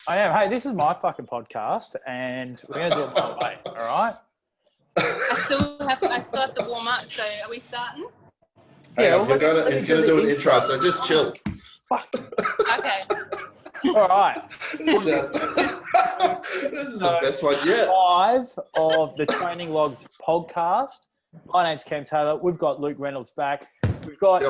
I am. Hey, this is my fucking podcast, and we're going to do it my way, all right? I still have to warm up, so are we starting? Hang on, he's going to do an intro, so just chill. Fuck. Okay. All right. This is the best one yet. 5 of the Training Logs podcast. My name's Cam Taylor. We've got Luke Reynolds back. We've got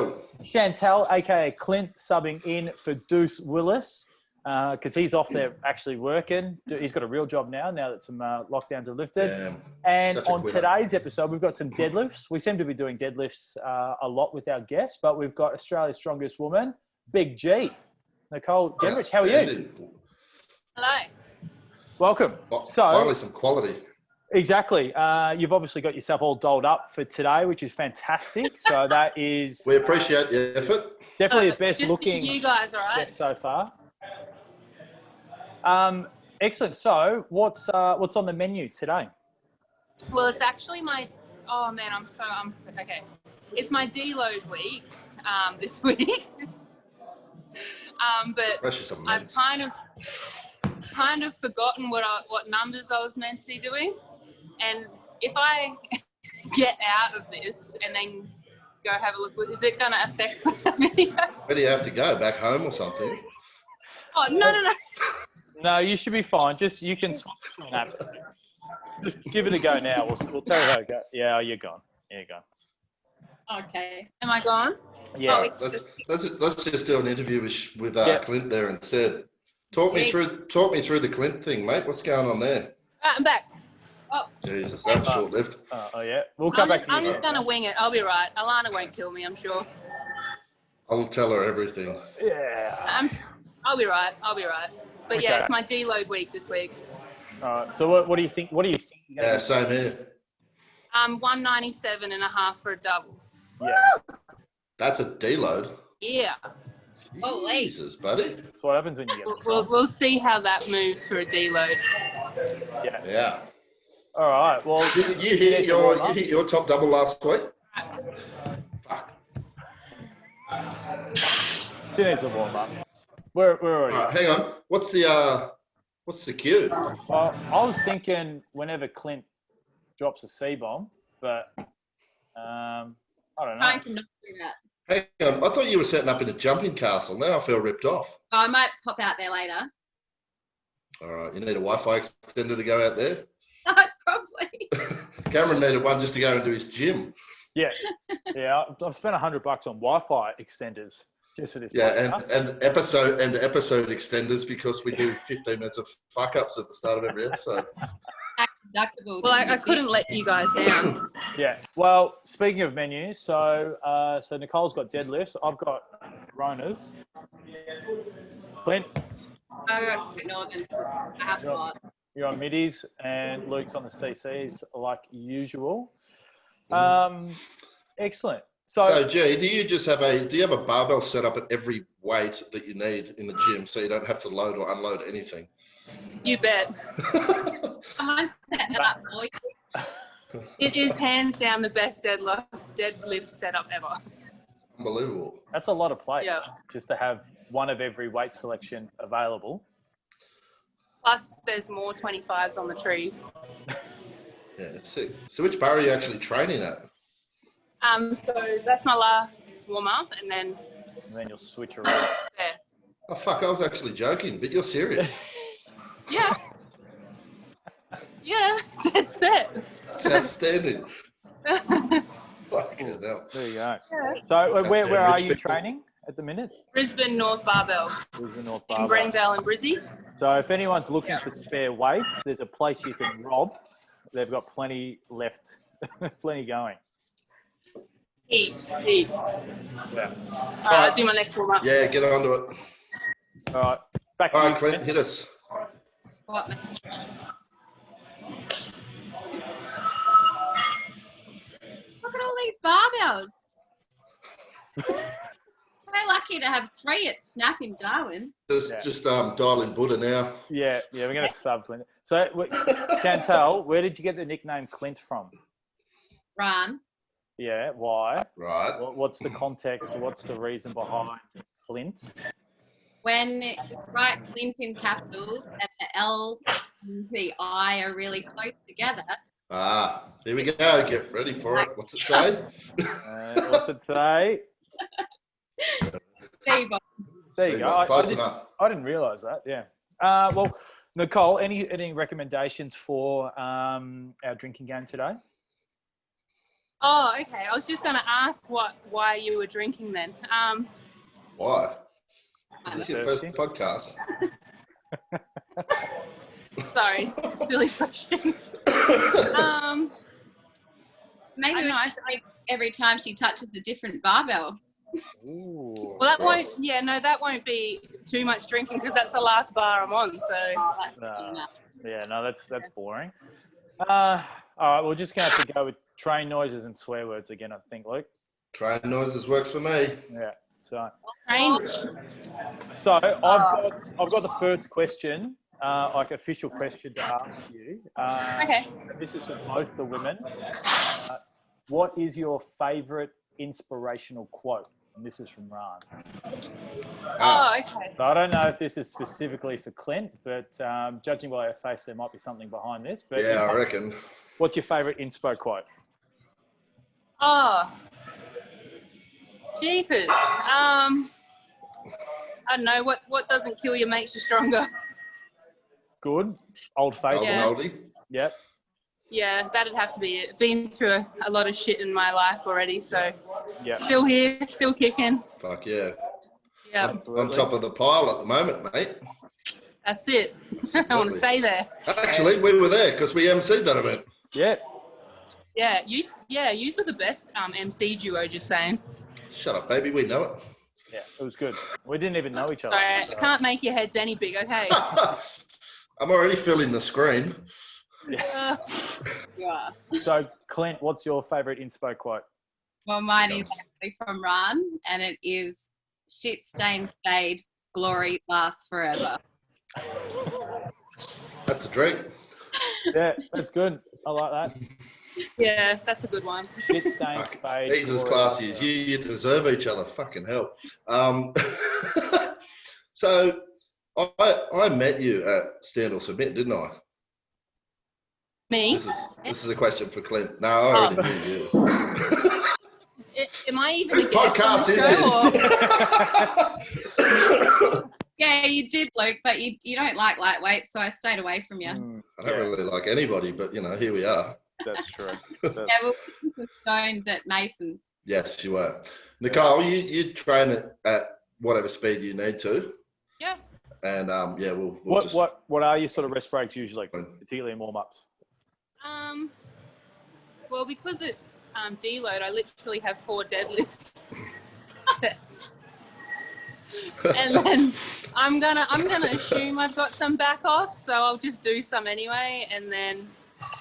Chantelle, a.k.a. Clint, subbing in for Deuce Willis because he's off there actually working. He's got a real job now that some lockdowns are lifted. Damn, and on today's episode, we've got some deadlifts. We seem to be doing deadlifts a lot with our guests, but we've got Australia's strongest woman, Big G, Nicole Genrich. How are you? Hello. Welcome. Finally, some quality. Exactly. You've obviously got yourself all dolled up for today, which is fantastic. So that is... We appreciate the effort. Definitely the best just looking you guys, all right? guest so far. Excellent. So what's on the menu today? Well, it's actually my... Oh, man, okay. It's my deload week this week. But I've kind of forgotten what numbers I was meant to be doing. And if I get out of this and then go have a look, is it going to affect the video? Where do you have to go? Back home or something? Oh, no. No, you should be fine. Just, you can swap between apps. Just give it a go now. We'll tell you how it goes. Yeah, you're gone. There you go. Okay. Am I gone? Yeah. Let's just do an interview with Clint there instead. Talk me through the Clint thing, mate. What's going on there? I'm back. Oh. Jesus, that was short-lived. Oh yeah. We'll come back. I'm just gonna wing it. I'll be right. Alana won't kill me, I'm sure. I'll tell her everything. Yeah. I'll be right. But okay. Yeah, it's my deload week this week. All right. So what do you think? What do you think? Yeah, same here. 197.5 for a double. Yeah. That's a deload. Yeah. Jesus, buddy. That's what happens when you get. We'll see how that moves for a deload. Yeah. All right. Well, you hit your top double last week. Fuck. She needs a warm up. We're already. All right, hang on. What's the cue? Well, I was thinking whenever Clint drops a C-bomb, but I don't know. Trying to not do that. Hang on. I thought you were setting up in a jumping castle. Now I feel ripped off. Oh, I might pop out there later. All right. You need a Wi-Fi extender to go out there? Probably. Cameron needed one just to go and do his gym. Yeah. I've spent $100 on Wi-Fi extenders just for this. Yeah, podcast. and episode extenders because we do 15 minutes of fuck ups at the start of every episode. Deductible. Well, I couldn't let you guys down. Yeah. Well, speaking of menus, so Nicole's got deadlifts. I've got Ronas. Clint. You're on middies, and Luke's on the CCs like usual. Excellent. So, G, do you have a barbell set up at every weight that you need in the gym, so you don't have to load or unload anything? You bet. Someone set that up for you. It is hands down the best deadlift setup ever. Unbelievable. That's a lot of plates. Yeah. Just to have one of every weight selection available. Plus, there's more 25s on the tree. Yeah, it's sick. So which bar are you actually training at? So that's my last warm up, and then you'll switch around. there. Oh, fuck, I was actually joking, but you're serious. Yeah. Yeah, that's it. That's outstanding. Fucking hell. There you go. Yeah. So where are you training at the minute? Brisbane North Barbell. Brisbane North In Barbell. Greenvale and Brizzy. So if anyone's looking for spare weights, there's a place you can rob. They've got plenty left, plenty going. Heaps. Yeah. All right, I'll do my next warm up. Yeah, get onto it. All right. Back to All you, right, Clint, hit us. What? Look at all these barbells. We're lucky to have 3 at Snap in Darwin. Just dial in Buddha now. Yeah, we're going to sub Clint. So, Chantelle, where did you get the nickname Clint from? Run. Yeah, why? Right. What's the context? What's the reason behind Clint? when you write Clint in capitals and the L and the I are really close together. Here we go. Get ready for it. What's it say? What's it say? There you go. There you go. Close enough. I didn't realise that. Yeah. Well, Nicole, any recommendations for our drinking game today? Oh, okay. I was just going to ask why you were drinking then. Why? Is this your first podcast? Sorry, silly question. Maybe we should drink every time she touches a different barbell. Ooh, Well, that won't. Yeah, no, that won't be too much drinking because that's the last bar I'm on. So. yeah, no, that's boring. All right, we're just going to have to go with train noises and swear words again, I think, Luke. Train noises works for me. Yeah. Train. So I've got the first question, like official question to ask you. Okay. This is for both the women. What is your favourite inspirational quote? And this is from Ran. Oh, okay. So I don't know if this is specifically for Clint, but judging by her face, there might be something behind this. But yeah, I reckon. What's your favourite inspo quote? Oh, jeepers. I don't know. What doesn't kill you makes you stronger. Good. Old faithful. Yeah. Oldie. Yep. Yeah, that'd have to be it. Been through a lot of shit in my life already, so Yep. still here, still kicking. Fuck yeah. Yeah, On top of the pile at the moment, mate. that's it. I want to stay there. Actually, we were there because we emceed that event. Yep. Yeah, you were the best MC duo, just saying. Shut up, baby. We know it. Yeah, it was good. We didn't even know each other. Sorry, I can't make your heads any big, okay? I'm already filling the screen. Yeah. Yeah. So, Clint, what's your favourite inspo quote? Well, mine is actually from Ran, and it is shit stained fade, glory lasts forever. That's a drink. Yeah, that's good. I like that. Yeah, that's a good one. Shit stained fade. He's as classy as you deserve each other. Fucking hell. So I met you at Stand or Submit, didn't I? Me? This is a question for Clint. No, I already knew you. Am I even Whose a guest on podcast the is show, this? Yeah, you did, Luke, but you don't like lightweight, so I stayed away from you. I don't really like anybody, but here we are. That's true. Yeah, we'll put some stones at Mason's. Yes, you were. Nicole, you train at whatever speed you need to. Yeah. And we'll what are your sort of rest breaks usually, particularly in warm-ups? Well, because it's deload, I literally have 4 deadlift sets. And then I'm gonna assume I've got some back off, so I'll just do some anyway, and then.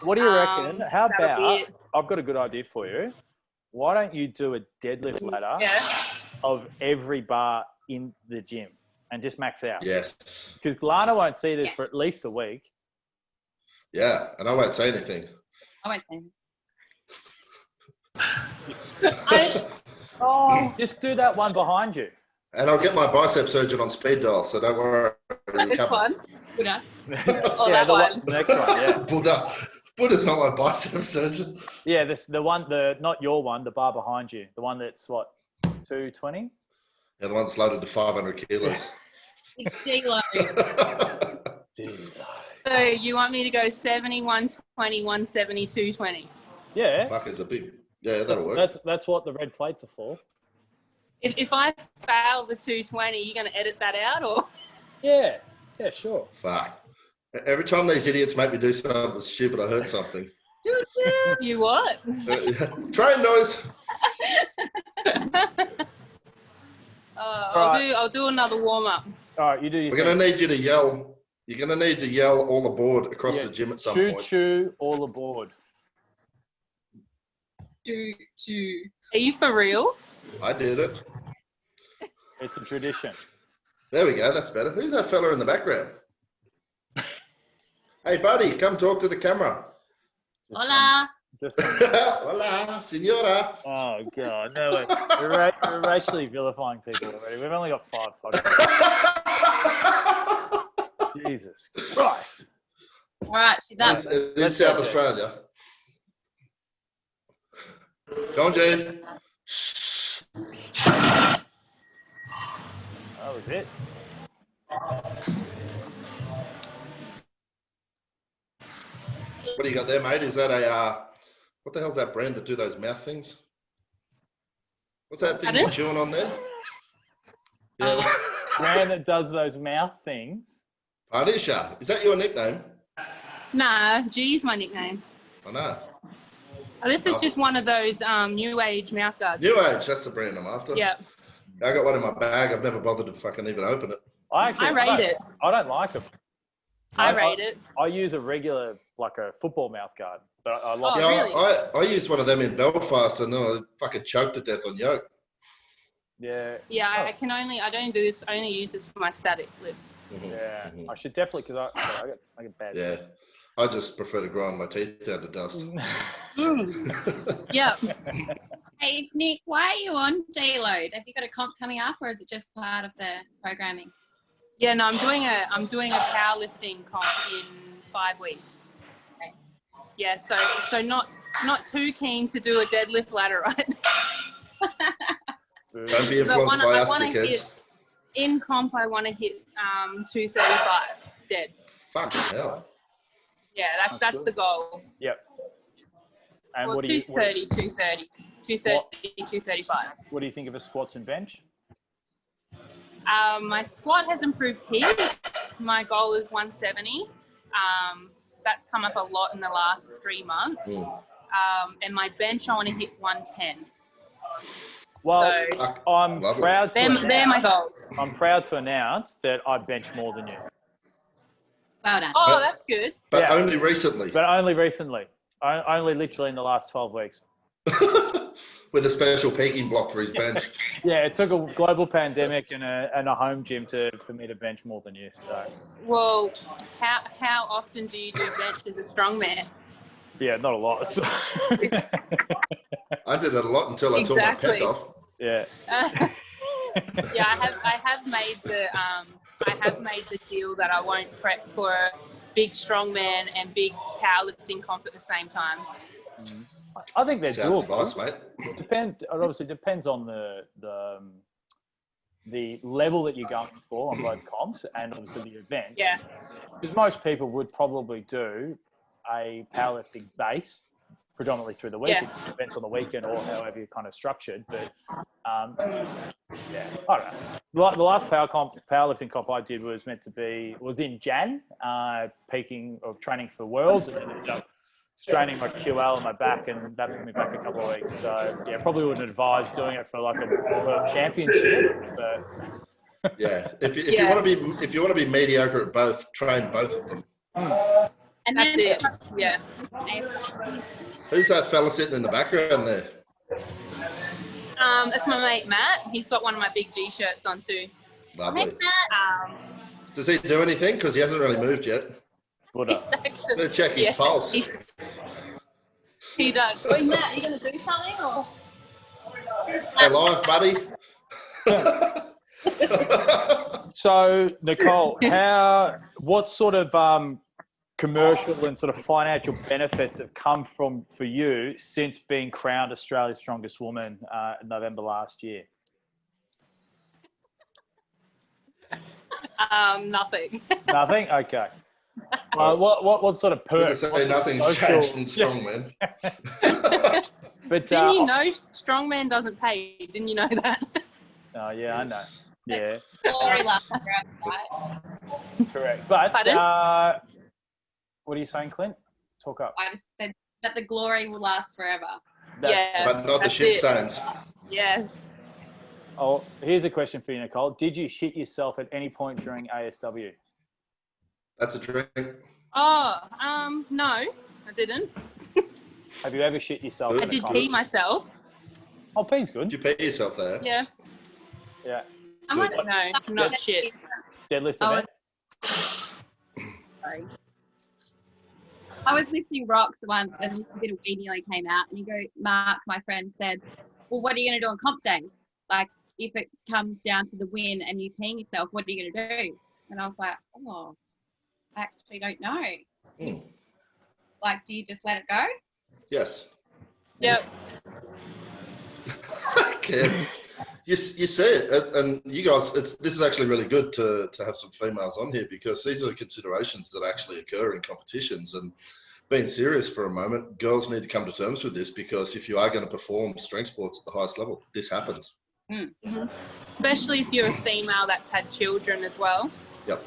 What do you reckon? How about? it. I've got a good idea for you. Why don't you do a deadlift ladder of every bar in the gym and just max out? Yes. Because Lana won't see this for at least a week. Yeah, and I won't say anything. I won't say. Just do that one behind you. And I'll get my bicep surgeon on speed dial, so don't worry. This one. Buddha. Oh, that one. The next one, yeah. Buddha's not my bicep surgeon. Yeah, not your one, the bar behind you. The one that's what, 220? Yeah, the one that's loaded to 500 kilos. It's deload. So you want me to go 70, 120, 170, 220? Yeah. Fuck, it's a big. Yeah, that'll work. That's what the red plates are for. If I fail the 220, you going to edit that out or? Yeah, sure. Fuck. Every time these idiots make me do something stupid, I heard something. You what? Train noise. I'll do another warm up. All right, you do your We're going to need you to yell. You're going to need to yell all aboard across the gym at some point. Choo, all aboard. Choo. Are you for real? I did it. It's a tradition. There we go. That's better. Who's that fella in the background? Hey, buddy, come talk to the camera. Hola. Hola, senora. Oh, God. No, we're racially vilifying people already. We've only got 5 podcasts. Jesus Christ. All right, she's up. It is South Australia. Go on, Gene. That was it. What do you got there, mate? Is that a, what the hell's that brand that do those mouth things? What's that thing you're chewing on there? Yeah. Brand that does those mouth things. Punisher. Is that your nickname? Nah, G's my nickname. I know. This is just one of those new age mouth guards. New Age, that's the brand I'm after. Yeah. I got one in my bag. I've never bothered to fucking even open it. I rate it. I don't like them. I rate it. I use a regular, like a football mouth guard. But I like really? I used one of them in Belfast and I fucking choked to death on yoke. Yeah. Yeah, I don't do this. I only use this for my static lifts. Mm-hmm. Yeah. I should definitely, because I get bad. Yeah. I just prefer to grind my teeth down to dust. Yeah. Hey, Nick, why are you on Deload? Have you got a comp coming up, or is it just part of the programming? Yeah, no, I'm doing a powerlifting comp in 5 weeks. Okay. Yeah, so not too keen to do a deadlift ladder, right? Don't be influenced by us, dickheads. In comp, I want to hit 235 dead. Fucking hell. Yeah, that's the goal. Yep. And Well, what do you 230, 230, 230, 235. What do you think of a squats and bench? My squat has improved heaps. My goal is 170. That's come up a lot in the last 3 months. And my bench, I want to hit 110. Well, So, I'm proud to they're my goals. I'm proud to announce that I bench more than you. Well done. Oh, that's good. But Yeah. only recently. But only recently. Only literally in the last 12 weeks. With a special peaking block for his bench. Yeah, it took a global pandemic and a home gym for me to bench more than you. So Well, how often do you do a bench as a strongman? yeah, not a lot. So. I did it a lot until I tore my Exactly. pec off. Yeah. Yeah, I have made the deal that I won't prep for a big strongman and big powerlifting comp at the same time. I think they're Sounds doable. nice, mate. It obviously depends on the level that you're going for on both comps and obviously the event. Yeah. Because most people would probably do a powerlifting base predominantly through the week. Yeah. It depends on the weekend or however you're kind of structured. But yeah, I don't know. The last powerlifting comp I did was in Jan, peaking of training for Worlds, and then ended up straining my QL and my back, and that put me back a couple of weeks. So yeah, probably wouldn't advise doing it for like a world championship. But Yeah. If you want to be mediocre at both, train both of them. And That's then it. Yeah. Who's that fella sitting in the background there? That's my mate Matt. He's got one of my big G shirts on too. Lovely. Um, Does he do anything? Because he hasn't really moved yet. he's actually, Better check his pulse. He does. Wait, Matt, you gonna do something or? Hey, live, buddy. So Nicole, what sort of commercial and sort of financial benefits have come for you since being crowned Australia's strongest woman in November last year? Nothing. Nothing. Okay. What sort of perks? Say nothing's changed in Strongman. But Didn't you know Strongman doesn't pay? Didn't you know that? Oh yeah, I know. Yeah, glory last round, right? correct. But Pardon? what are you saying, Clint? Talk up. I just said that the glory will last forever. Yeah. But not the That's shit it. stones. Yes. Oh, here's a question for you, Nicole. Did you shit yourself at any point during ASW? That's a drink. Oh, no, I didn't. Have you ever shit yourself? I did pee myself. Oh, pee's good. Did you pay yourself there? Yeah. Yeah. I might No, not shit. Deadlift I was, event? sorry. I was lifting rocks once and a bit of weed nearly came out. And Mark, my friend, said, well, what are you going to do on comp day? Like, if it comes down to the win and you peeing yourself, what are you going to do? And I was like, oh, I actually don't know. Like, do you just let it go? Yes. Yep. Okay. You see it, and you guys, this is actually really good to have some females on here, because these are considerations that actually occur in competitions. And being serious for a moment, girls need to come to terms with this, because if you are going to perform strength sports at the highest level, this happens. Especially if you're a female that's had children as well. Yep.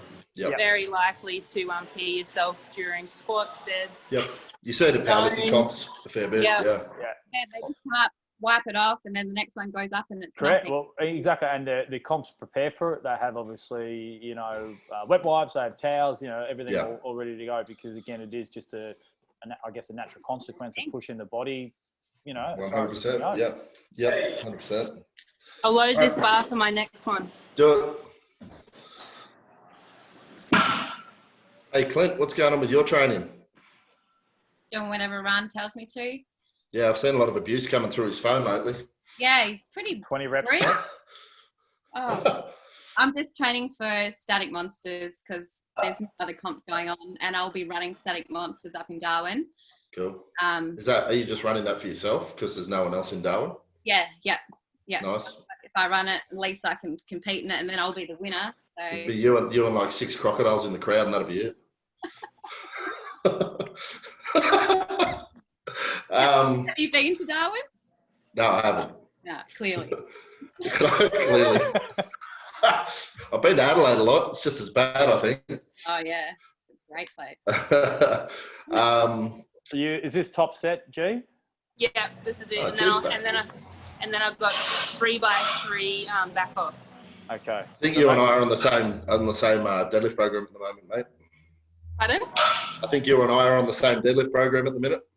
Very likely to pee yourself during squats, deads. Yep. You see it in powerlifting comps a fair bit. Yep. Yeah. Yeah, they just can't wipe it off, and then the next one goes up, and it's Correct. nothing. Well, exactly. And the comps prepare for it. They have obviously, wet wipes. They have towels. Everything all ready to go. Because again, it is just a natural consequence of pushing the body. 100%. Yeah. 100%. I'll load this bar for my next one. Do it. Hey, Clint, what's going on with your training? Doing whatever Ron tells me to. Yeah, I've seen a lot of abuse coming through his phone lately. Yeah, he's pretty 20 reps. Oh, I'm just training for static monsters because there's no other comps going on, and I'll be running static monsters up in Darwin. Cool. Are you just running that for yourself because there's no one else in Darwin? Yeah. Nice. So if I run it, at least I can compete in it, and then I'll be the winner. So it'll be you and like 6 crocodiles in the crowd, and that'll be it. Have you been to Darwin? No, I haven't. No, clearly. Clearly. I've been to Adelaide a lot. It's just as bad, I think. Oh yeah, it's a great place. Is this top set, G? Yeah, this is it. And then I've got 3x3 back offs. Okay. I think you and I are on the same deadlift program at the moment, mate. Pardon? I think you and I are on the same deadlift program at the minute.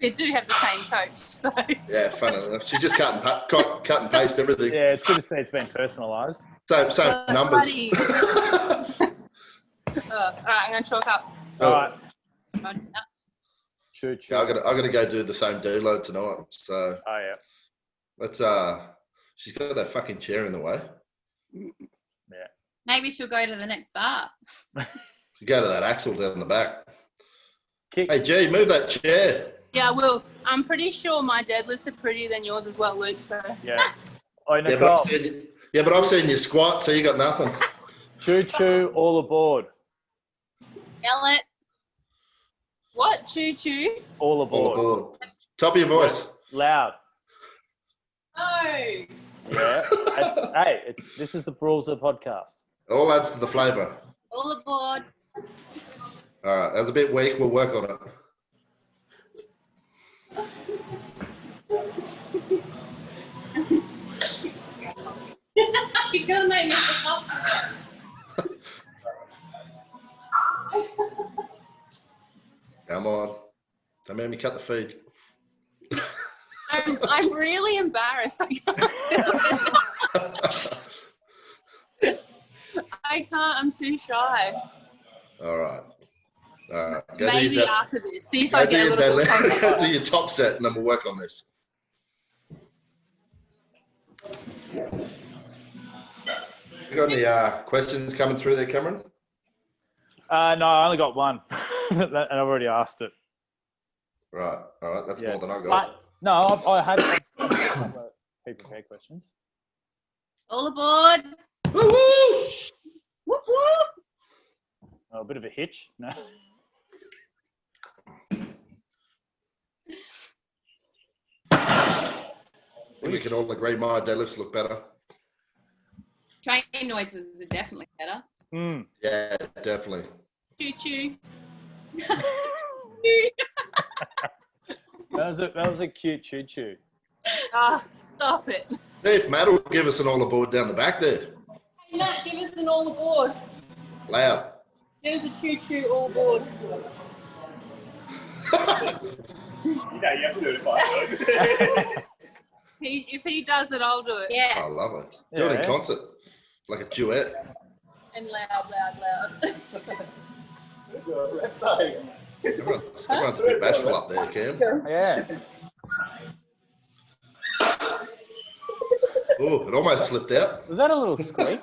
We do have the same coach, so. Yeah, fun enough. She's just cut and paste everything. Yeah, it's good to see it's been personalised. Same numbers. All right, I'm going to chalk up. All right. True. Yeah, I got to go do the same deload tonight. So. Oh yeah. Let's. She's got that fucking chair in the way. Yeah. Maybe she'll go to the next bar. Go to that axle down the back. Kick. Hey, G, move that chair. Yeah, I will. I'm pretty sure my deadlifts are prettier than yours as well, Luke. So. Yeah. Oh, Nicole. But I've seen you squat, so you got nothing. Choo-choo, all aboard. Yell it. What? Choo-choo? All aboard. All aboard. Top of your voice. Loud. No. Yeah. This is the rules of the podcast. All adds to the flavour. All aboard. All right, that was a bit weak. We'll work on it. You're gonna make me laugh. Come on. Don't make me cut the feed. I'm really embarrassed. I can't do it. I can't. I'm too shy. All right. Maybe after this. See if I get a little bit confident. Do your top set, and then we'll work on this. You got any questions coming through there, Cameron? No, I only got one, and I've already asked it. Right. All right. That's more than I got. I had pre-prepared questions. All aboard. Woo woo! Whoop whoop. Oh, a bit of a hitch. No. I think we can all agree my deadlifts look better. Train noises are definitely better. Yeah, definitely. Choo-choo. That was a cute choo-choo. Stop it. See if Matt will give us an all aboard down the back there. Hey, Matt, give us an all aboard. Loud. There's a choo-choo all aboard. You have to do it if I do. If he does it, I'll do it. Yeah. I love it. Do it in concert, like a duet. And loud. Everyone's a bit bashful up there, Cam. Yeah. Oh, it almost slipped out. Was that a little squeak?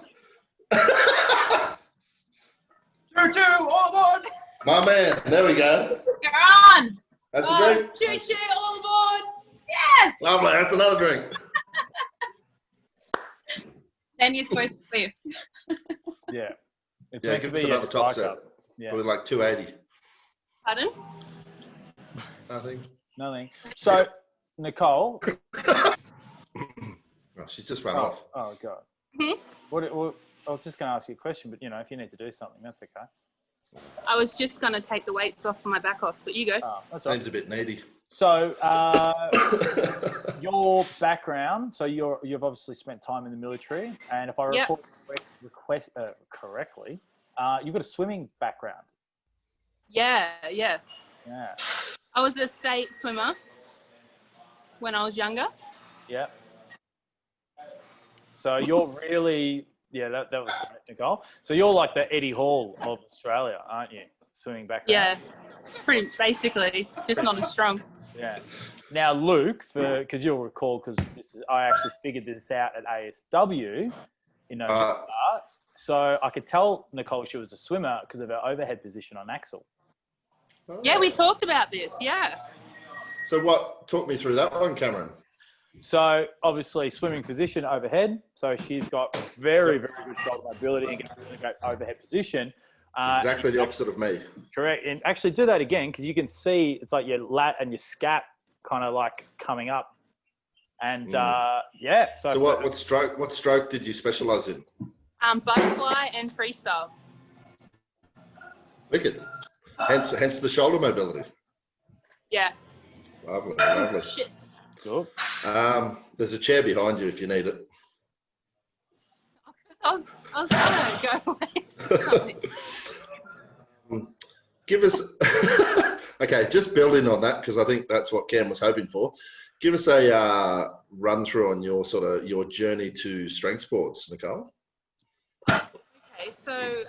My man, there we go. You're on. That's a drink. Choo-choo, all aboard. Yes. Lovely, that's another drink. Then you're supposed to lift. Yeah. It's Yeah, meant to give us be another a top psych set. up. Yeah. Probably like 280. Pardon? Nothing. Nothing. So, Nicole. Oh, she's just run off. Oh, God. Hmm? What, I was just going to ask you a question, but, if you need to do something, that's okay. I was just going to take the weights off for my back offs, but you go. Oh, that's all right. Seems a bit needy. So, your background, so you've obviously spent time in the military, and if I recall correctly, you've got a swimming background. Yeah. Yeah. I was a state swimmer when I was younger. Yeah. So you're really, that was great, Nicole. So you're like the Eddie Hall of Australia, aren't you? Swimming background. Yeah, pretty basically, just not as strong. Yeah. Now, Luke, because you'll recall, because I actually figured this out at ASW, so I could tell Nicole she was a swimmer because of her overhead position on axle. Oh. Yeah, we talked about this. Yeah. So talk me through that one, Cameron. So obviously swimming position overhead. So she's got very, very good shoulder mobility and gets a really great overhead position. Exactly the opposite of me. Correct. And actually do that again because you can see it's like your lat and your scap kind of like coming up. And So what stroke did you specialize in? Butterfly and freestyle. Wicked. Hence the shoulder mobility. Yeah. Lovely. Shit. Cool. There's a chair behind you if you need it. I was trying to go away to something. Give us, okay, just building on that, because I think that's what Cam was hoping for. Give us a run through on your journey to strength sports, Nicole. Okay, so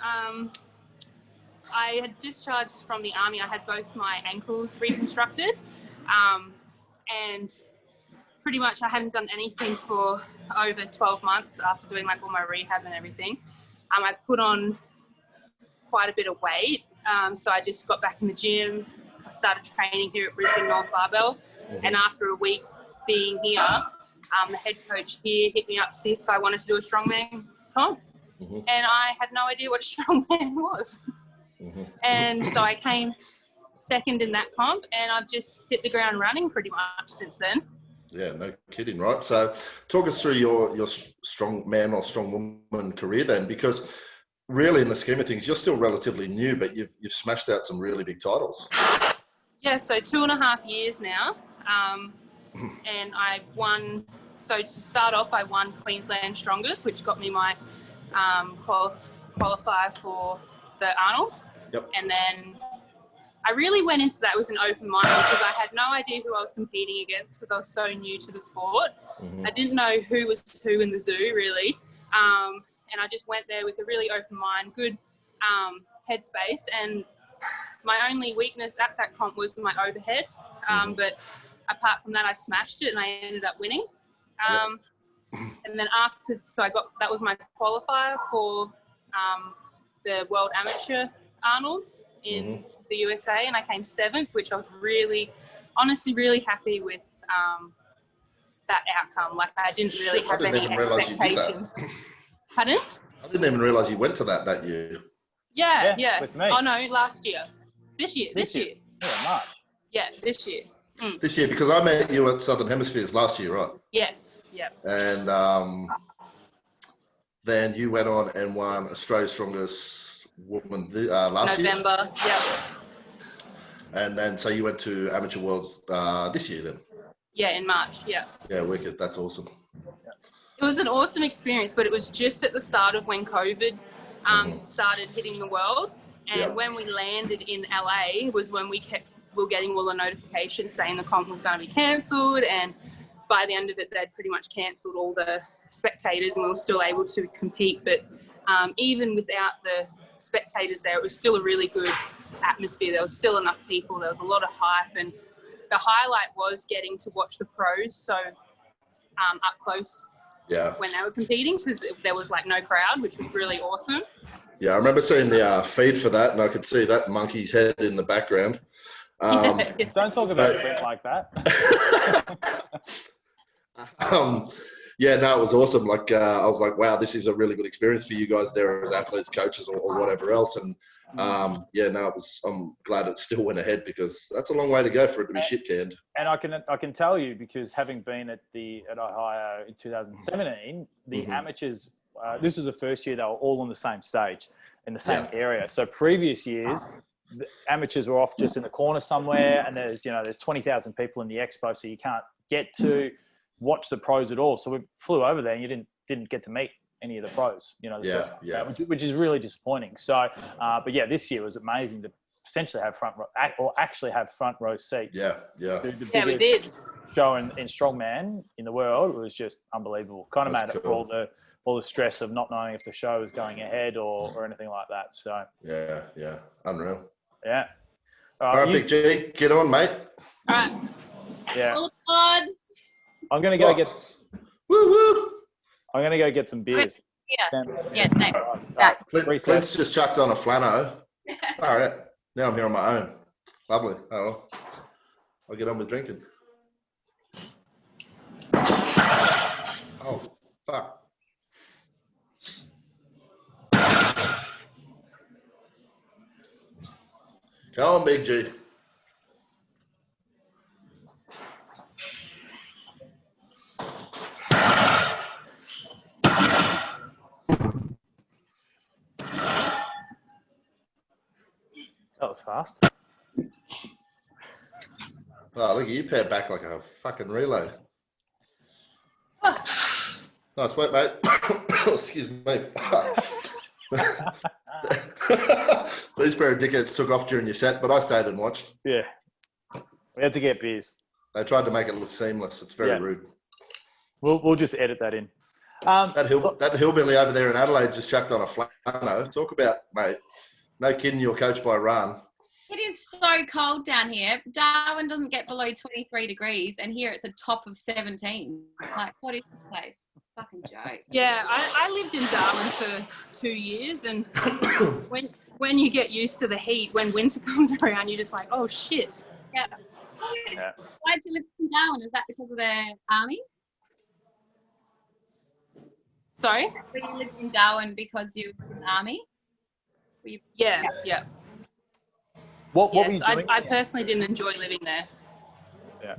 I had discharged from the army. I had both my ankles reconstructed, and pretty much I hadn't done anything for over 12 months after doing like all my rehab and everything. I put on quite a bit of weight. So I just got back in the gym. I started training here at Brisbane North Barbell. Mm-hmm. And after a week being here, the head coach here hit me up to see if I wanted to do a strongman comp. Mm-hmm. And I had no idea what strongman was. Mm-hmm. And so I came second in that comp, and I've just hit the ground running pretty much since then. Yeah, no kidding, right? So talk us through your strong man or strong woman career then, because really in the scheme of things, you're still relatively new, but you've smashed out some really big titles. Yeah, so 2.5 years now. And I won, so to start off, I won Queensland Strongest, which got me my qualifier for the Arnolds. Yep. And then I really went into that with an open mind because I had no idea who I was competing against because I was so new to the sport. Mm-hmm. I didn't know who was who in the zoo, really. And I just went there with a really open mind, good headspace. And my only weakness at that comp was my overhead. But apart from that, I smashed it and I ended up winning. And then that was my qualifier for the World Amateur Arnolds in the USA, and I came 7th, which I was honestly really happy with that outcome. Like I didn't really have any expectations. Pardon? I didn't even realise you went to that year. Yeah. With me. Oh no, last year. This year. Yeah, March. Yeah, this year. This year, because I met you at Southern Hemispheres last year, right? Yes. Yep. And then you went on and won Australia's Strongest Woman last year. November. Yep. And then so you went to Amateur Worlds this year then. Yeah, in March. Yeah. Yeah, wicked. That's awesome. It was an awesome experience, but it was just at the start of when COVID started hitting the world. And when we landed in LA was when we were getting all the notifications saying the comp was going to be cancelled. And by the end of it, they'd pretty much cancelled all the spectators and we were still able to compete. But even without the spectators there, it was still a really good atmosphere. There was still enough people. There was a lot of hype. And the highlight was getting to watch the pros so up close when they were competing because there was like no crowd, which was really awesome. Yeah, I remember seeing the feed for that, and I could see that monkey's head in the background. Don't talk about Clint like that. Yeah, no, it was awesome. Like, I was like, wow, this is a really good experience for you guys there as athletes, coaches, or whatever else. And yeah, no, I'm glad it still went ahead, because that's a long way to go for it to be shit canned. And I can tell you, because having been at Ohio in 2017, the amateurs, this was the first year they were all on the same stage in the same area. So previous years, the amateurs were off just in the corner somewhere, and there's 20,000 people in the expo, so you can't get to watch the pros at all. So we flew over there, and you didn't get to meet any of the pros, which is really disappointing. So, but yeah, this year was amazing to essentially have front row seats. Yeah. We did. Show in Strongman in the world was just unbelievable. Kind of made up for all the stress of not knowing if the show was going ahead or anything like that. So yeah, unreal. Yeah. All right, Big G, get on, mate. All right. Yeah. Hold on. I'm gonna go get. Woo woo. I'm gonna go get some beers. Yeah, same. Clint's just chucked on a flano. All right. Now I'm here on my own. Lovely. Oh, well. I'll get on with drinking. Oh, fuck. Go on, Big G. That was fast. Oh, look at you, paired back like a fucking relay. Nice work, mate. Excuse me. These pair of dickheads took off during your set, but I stayed and watched. Yeah. We had to get beers. They tried to make it look seamless. It's very rude. We'll just edit that in. That hillbilly over there in Adelaide just chucked on a flano. Talk about, mate, no kidding, you're coached by Ran. It is so cold down here. Darwin doesn't get below 23 degrees, and here it's a top of 17. Like, what is this place? It's a fucking joke. Yeah, I lived in Darwin for 2 years, and when you get used to the heat, when winter comes around, you're just like, oh shit. Yeah. Why did you live in Darwin? Is that because of the army? Sorry? You lived in Darwin because you were in the army? Yeah. What were you Yes, doing? I personally didn't enjoy living there. Yeah.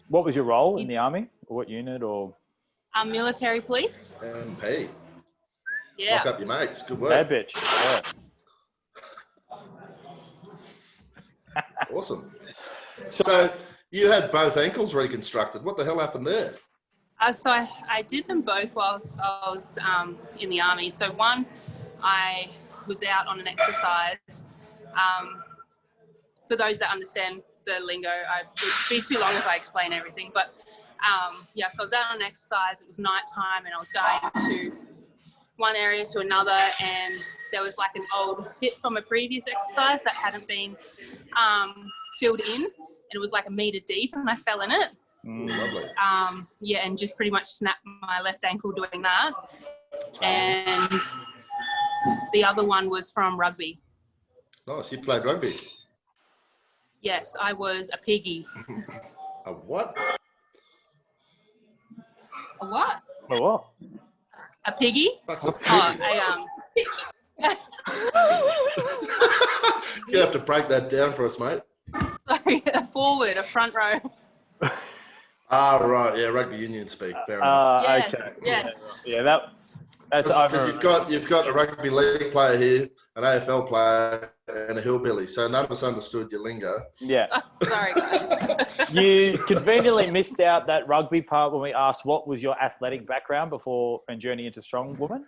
What was your role in the army, or what unit, or? Military police. MP. Yeah. Lock up your mates. Good work. Bad bitch. Yeah. Awesome. So you had both ankles reconstructed. What the hell happened there? So I did them both whilst I was in the army. So one, I was out on an exercise. For those that understand the lingo, it would be too long if I explain everything. But so I was out on an exercise. It was nighttime, and I was going to one area to another, and there was like an old pit from a previous exercise that hadn't been filled in, and it was like a meter deep, and I fell in it. Lovely. And just pretty much snapped my left ankle doing that. And the other one was from rugby. Nice. You played rugby. Yes, I was a piggy. A what? A what? A what? A piggy? What's a piggy? You have to break that down for us, mate. Sorry, a forward, a front row. Right. Yeah, rugby union speak. Fair enough. Yes, Okay. yeah. Yeah, that's Because you've got a rugby league player here, an AFL player, and a hillbilly. So none of us understood your lingo. Yeah. Oh, sorry, guys. You conveniently missed out that rugby part when we asked what was your athletic background before and journey into Strong Woman.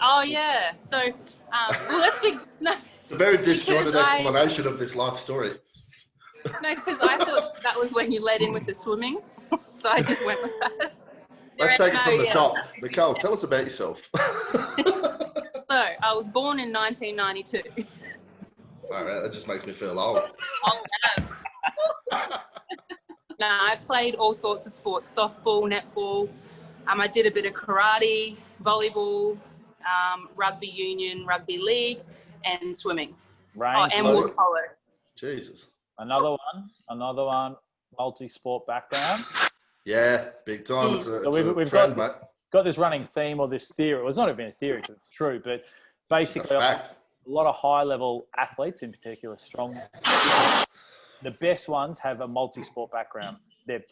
Oh, yeah. So, let's be... No, A very disjointed Because explanation of this life story. because I thought that was when you led in with the swimming. So I just went with that. Let's take it from the top. Nicole, tell us about yourself. So I was born in 1992. All right, that just makes me feel old. No, I played all sorts of sports, softball, netball. I did a bit of karate, volleyball, rugby union, rugby league, and swimming. Range, and water polo. Jesus. Another one, multi-sport background. Yeah, big time. It's a we've trend, mate. Got this running theme or this theory. Well, it's not even a theory, because it's true, but basically a fact. A lot of high-level athletes, in particular strong, the best ones have a multi-sport background. They've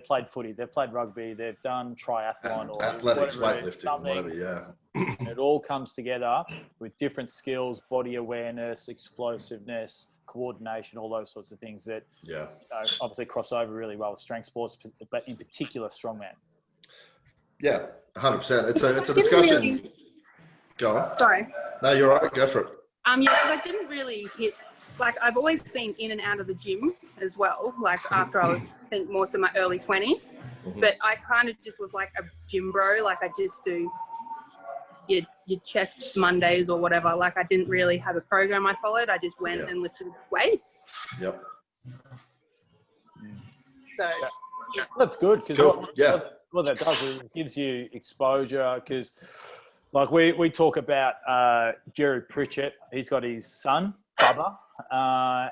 played footy, they've played rugby, they've done triathlon or athletics, whatever, weightlifting, whatever, yeah. And it all comes together with different skills, body awareness, explosiveness, coordination, all those sorts of things that obviously cross over really well with strength sports, but in particular strongman. Yeah, 100%. It's a discussion. Go on. Sorry. No, you're right. Go for it. Yeah, because I didn't really hit. Like, I've always been in and out of the gym as well. Like, after I was, I think, most of my early 20s. Mm-hmm. But I kind of just was like a gym bro. Like, I just do your chest Mondays or whatever. Like, I didn't really have a program I followed. I just went and lifted weights. Yep. So, yeah. That's good, because what that does is it gives you exposure, because like we talk about Jerry Pritchett. He's got his son, Bubba,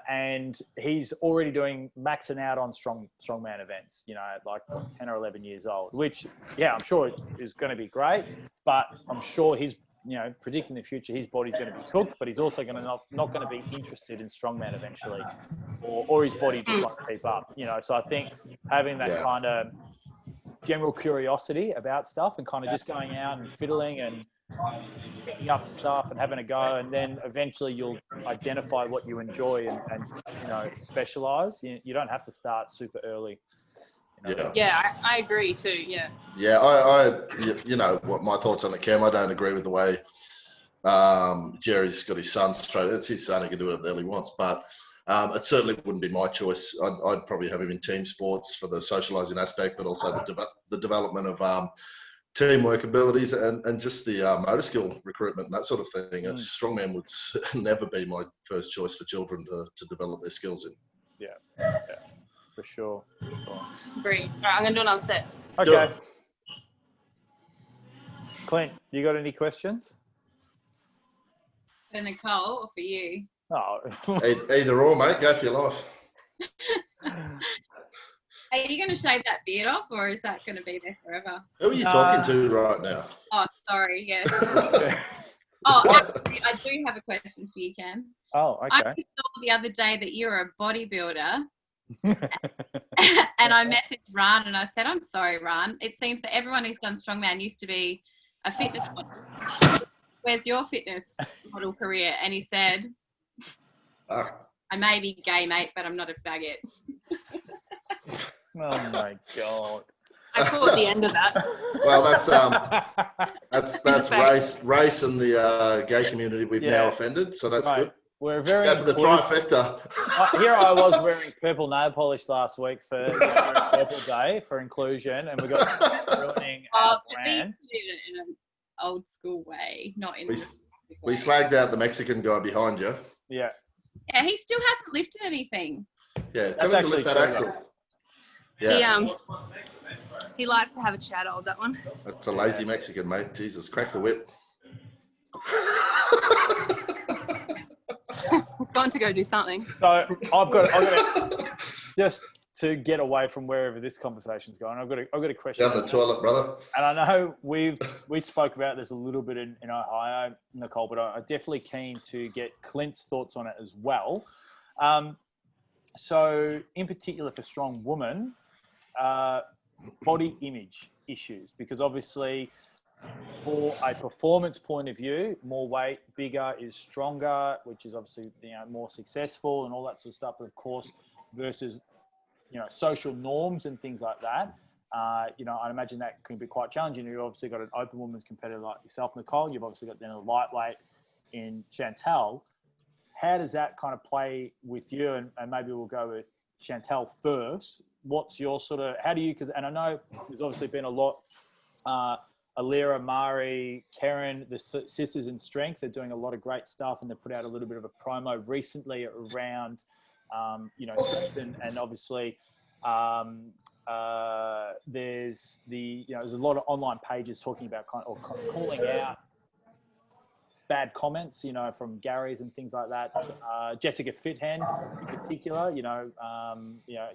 and he's already maxing out on strongman events, at like 10 or 11 years old, which, I'm sure is going to be great, but I'm sure he's, predicting the future, his body's going to be cooked, but he's also going to not going to be interested in strongman eventually, or his body just won't keep up, so I think having that kind of general curiosity about stuff and kind of just going out and fiddling and picking up stuff and having a go, and then eventually you'll identify what you enjoy and specialize. You don't have to start super early. Yeah, I agree too. Yeah. Yeah, I what my thoughts on it, Cam. I don't agree with the way Jerry's got his son straight. It's his son; he can do whatever the hell he wants. But it certainly wouldn't be my choice. I'd probably have him in team sports for the socialising aspect, but also the development of teamwork abilities and just the motor skill recruitment and that sort of thing. Strongman would never be my first choice for children to develop their skills in. Yeah, for sure. Great. All right, I'm going to do another set. Okay. Clint, you got any questions? For Nicole or for you? Oh. Either or, mate. Go for your life. Are you going to shave that beard off, or is that going to be there forever? Who are you talking to right now? Oh, sorry. Yes. Actually, I do have a question for you, Cam. Oh, okay. I saw the other day that you're a bodybuilder. And I messaged Ran and I said, I'm sorry, Ran. It seems that everyone who's done Strongman used to be a fitness model. Where's your fitness model career? And he said, I may be gay, mate, but I'm not a faggot. Oh my God. I caught the end of that. Well, that's race and the gay community we've now offended, so that's good. We're very go for the trifecta. Here I was wearing purple nail polish last week for Purple Day for inclusion, and we got ruining our brand. In an old school way, not in. We slagged out the Mexican guy behind you. Yeah. Yeah, he still hasn't lifted anything. Yeah, tell him to lift that axle. Yeah. He likes to have a chat, that one. That's a lazy Mexican, mate. Jesus, crack the whip. He's going to go do something. So I've got just to get away from wherever this conversation's going. I've got a question. Down the toilet, brother. And I know we spoke about this a little bit in Ohio, Nicole, but I'm definitely keen to get Clint's thoughts on it as well. So in particular for strong women, body image issues, because obviously for a performance point of view, more weight, bigger is stronger, which is obviously more successful and all that sort of stuff. But of course, versus social norms and things like that, I imagine that can be quite challenging. You've obviously got an open women's competitor like yourself, Nicole. You've obviously got then a lightweight in Chantelle. How does that kind of play with you? And maybe we'll go with Chantelle first. What's your sort of, how do you, and I know there's obviously been a lot, Alira, Mari, Karen, the Sisters in Strength, they're doing a lot of great stuff, and they put out a little bit of a promo recently around, strength, and obviously there's a lot of online pages talking about kind of calling out bad comments, you know, from Gary's and things like that. Jessica Fithand in particular, you know,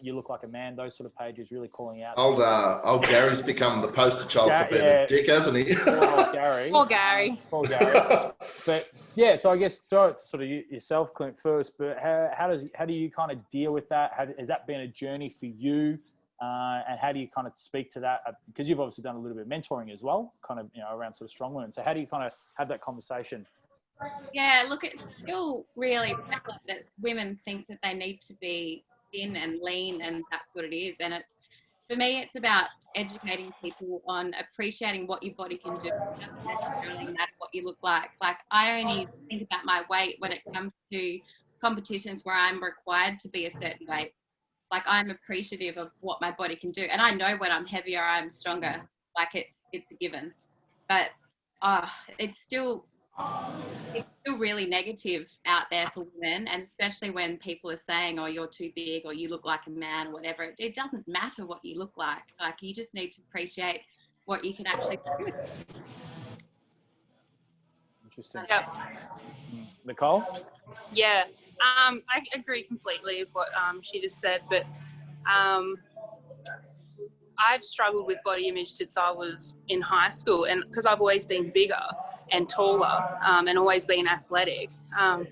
you look like a man. Those sort of pages really calling out. Old Gary's become the poster child for being a dick, hasn't he? Poor Gary. Poor Gary. Poor Gary. But yeah, so I guess sort of yourself, Clint, first. But how do you kind of deal with that? Has that been a journey for you? And how do you kind of speak to that? Because you've obviously done a little bit of mentoring as well, kind of, you know, around sort of Strongman. So how do you kind of have that conversation? Yeah, look, it's still really prevalent that women think that they need to be thin and lean, and that's what it is. And for me, it's about educating people on appreciating what your body can do. It doesn't necessarily matter what you look like. Like, I only think about my weight when it comes to competitions where I'm required to be a certain weight. Like, I'm appreciative of what my body can do. And I know when I'm heavier, I'm stronger. Like, it's a given. But it's still really negative out there for women, and especially when people are saying, oh, you're too big, or you look like a man, or whatever. It doesn't matter what you look like. Like, you just need to appreciate what you can actually do. Interesting. Yep. Nicole? Yeah, I agree completely with what she just said, but I've struggled with body image since I was in high school, and because I've always been bigger and taller and always been athletic. I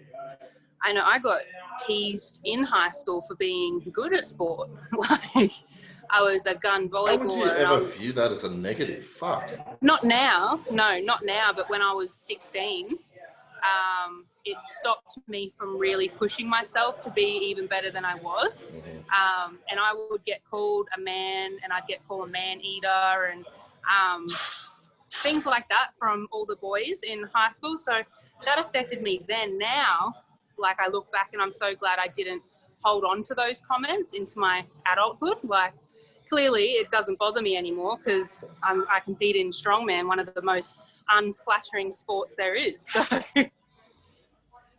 know I got teased in high school for being good at sport. Like, I was a gun volleyballer. How would you ever view that as a negative? Fuck. Not now. No, not now. But when I was 16, it stopped me from really pushing myself to be even better than I was. And I would get called a man, and I'd get called a man eater, and things like that from all the boys in high school. So that affected me then. Now, like, I look back and I'm so glad I didn't hold on to those comments into my adulthood. Like, clearly it doesn't bother me anymore because I compete in Strongman, one of the most unflattering sports there is. So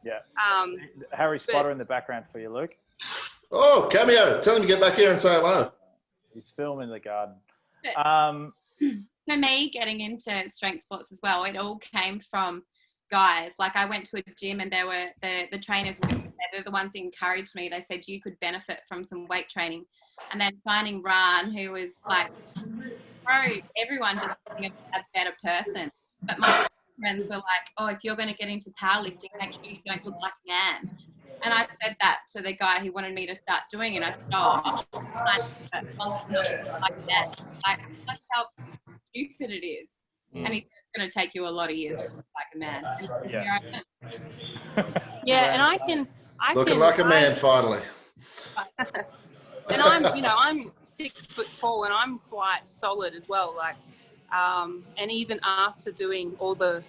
yeah. Harry Spotter in the background for you, Luke. Oh, cameo. Tell him to get back here and say hello. He's filming the garden. For me, getting into strength sports as well, it all came from guys. Like, I went to a gym, and there were the trainers, they're the ones who encouraged me. They said you could benefit from some weight training. And then finding Ran, who was like, bro, everyone just being a better person. But my friends were like, oh, if you're going to get into powerlifting, make sure you don't look like a man. And I said that to the guy who wanted me to start doing it. I said, oh, I'm like that. Like, that's how stupid it is. And he said, it's going to take you a lot of years to look like a man. Yeah, and I can looking like a man finally. And I'm 6 foot tall, and I'm quite solid as well. Like, and even after doing all the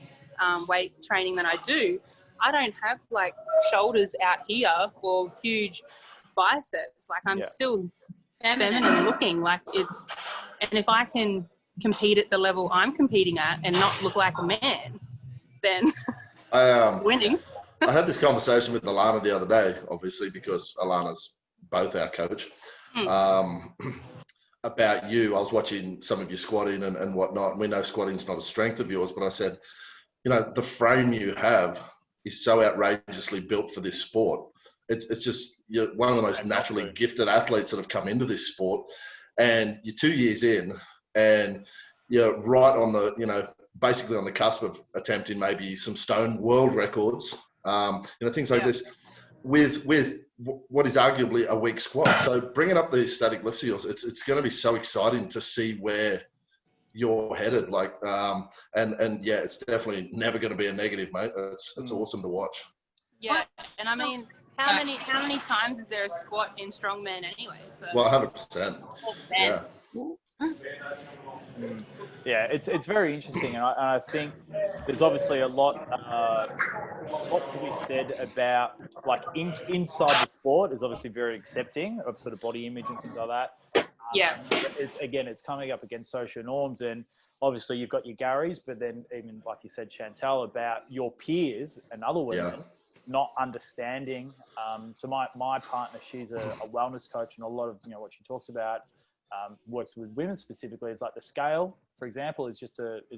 weight training that I do, I don't have like shoulders out here or huge biceps. Like, I'm still feminine looking. Like, and if I can compete at the level I'm competing at and not look like a man, then winning. I had this conversation with Alana the other day, obviously, because Alana's both our coach, about you. I was watching some of your squatting and whatnot, and we know squatting's not a strength of yours, but I said, you know, the frame you have is so outrageously built for this sport. It's just, you're one of the most naturally gifted athletes that have come into this sport, and you're 2 years in, and you're right on the, you know, basically on the cusp of attempting maybe some stone world records, things like this, with what is arguably a weak squat. So bringing up these static lifts of yours, it's going to be so exciting to see where you're headed. Like, and yeah, it's definitely never going to be a negative, mate. It's awesome to watch. Yeah, and I mean, how many times is there a squat in Strongman anyway? So. Well, 100%. Yeah. Yeah, it's very interesting, and I think there's obviously a lot to be said about, like, inside the sport is obviously very accepting of sort of body image and things like that. It's coming up against social norms, and obviously you've got your Garys, but then even like you said, Chantelle, about your peers and other women not understanding. So my partner, she's a wellness coach, and a lot of what she talks about works with women specifically is like the scale for example, is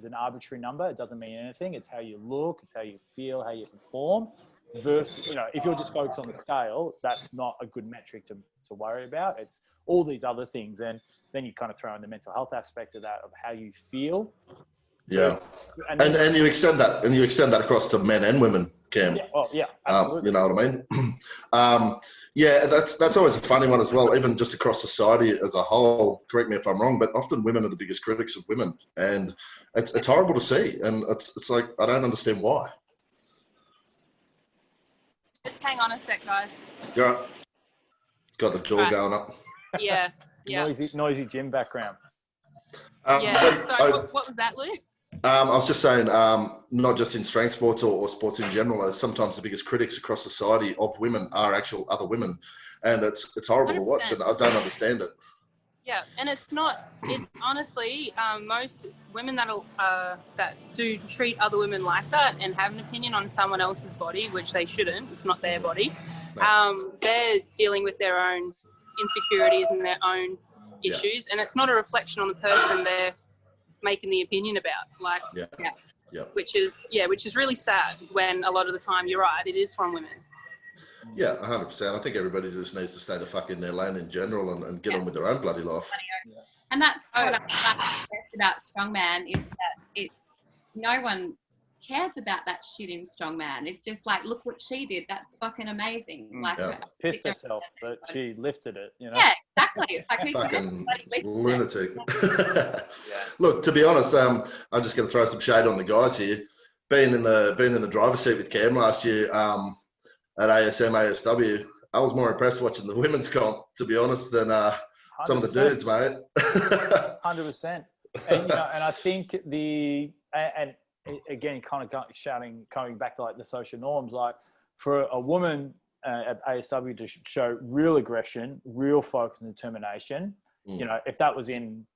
an arbitrary number. It doesn't mean anything. It's how you look, it's how you feel, how you perform. Versus, you know, if you're just focused on the scale, that's not a good metric to worry about. It's all these other things, and then you kind of throw in the mental health aspect of that, of how you feel. Yeah, and you extend that across to men and women, Cam. Yeah, well, yeah, absolutely. You know what I mean? Yeah, that's always a funny one as well. Even just across society as a whole. Correct me if I'm wrong, but often women are the biggest critics of women, and it's horrible to see. And it's like, I don't understand why. Just hang on a sec, guys. You're right. Got the door going up. Yeah. Noisy gym background. Sorry, what was that, Luke? I was just saying, not just in strength sports or sports in general, sometimes the biggest critics across society of women are actual other women, and it's horrible 100%. to watch, and I don't understand it. Yeah, and it's not. It honestly, most women that do treat other women like that and have an opinion on someone else's body, which they shouldn't. It's not their body. No. They're dealing with their own insecurities and their own issues, and it's not a reflection on the person they're making the opinion about. Like, which is really sad. When a lot of the time, you're right, it is from women. Yeah, 100%. I think everybody just needs to stay the fuck in their lane in general and get on with their own bloody life. And that's what I like best about Strongman is that no one cares about that shit in Strongman. It's just like, look what she did. That's fucking amazing. Like, pissed herself, but she lifted it. You know. Yeah, exactly. It's like fucking lunatic. Look, to be honest, I'm just going to throw some shade on the guys here. Being in the driver's seat with Cam last year. At ASW, I was more impressed watching the women's comp, to be honest, than some of the dudes, mate. 100%. And, you know, and I think again, kind of coming back to like the social norms, like for a woman at ASW to show real aggression, real focus and determination, you know, if that was in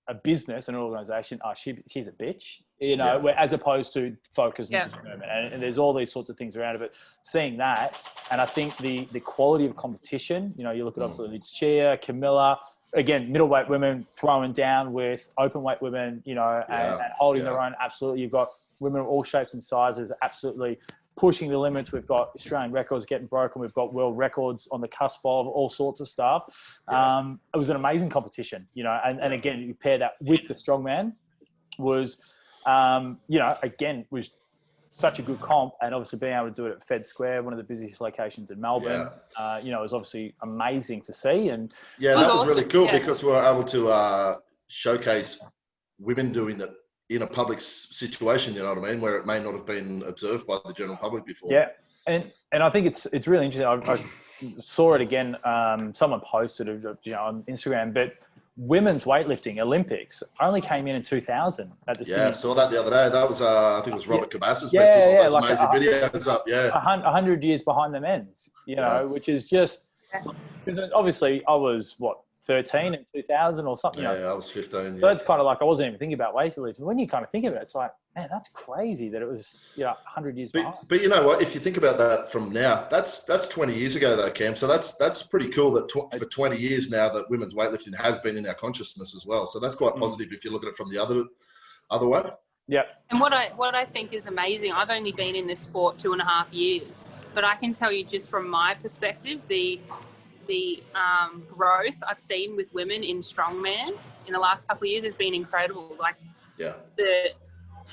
a business, an organization, she's a bitch, you know, as opposed to focus and determination. And there's all these sorts of things around it, but seeing that, and I think the quality of competition, you know, you look at obviously Chia, Camilla, again, middleweight women throwing down with open weight women, you know, and holding their own. Absolutely. You've got women of all shapes and sizes, absolutely pushing the limits. We've got Australian records getting broken. We've got world records on the cusp of all sorts of stuff. It was an amazing competition, you know, and again, you pair that with the Strongman was, you know, again, was such a good comp, and obviously being able to do it at Fed Square, one of the busiest locations in Melbourne, you know, it was obviously amazing to see. And that was awesome. Really cool because we were able to showcase women doing it in a public situation, you know what I mean, where it may not have been observed by the general public before. Yeah, and I think it's really interesting. I saw it again. Someone posted it, you know, on Instagram, but women's weightlifting Olympics only came in 2000 at the I saw that the other day. That was I think it was Robert Cabasas. Like amazing videos up. 100 years behind the men's, you know, which is just because obviously I was 13 in 2000 or something. I was 15. So it's kind of like I wasn't even thinking about weightlifting. When you kind of think of it, it's like, man, that's crazy that it was 100 years behind. But you know what? If you think about that from now, that's 20 years ago though, Cam. So that's pretty cool that for 20 years now that women's weightlifting has been in our consciousness as well. So that's quite positive if you look at it from the other way. Yeah. And what I think is amazing, I've only been in this sport 2.5 years, but I can tell you just from my perspective, the growth I've seen with women in Strongman in the last couple of years has been incredible. Like,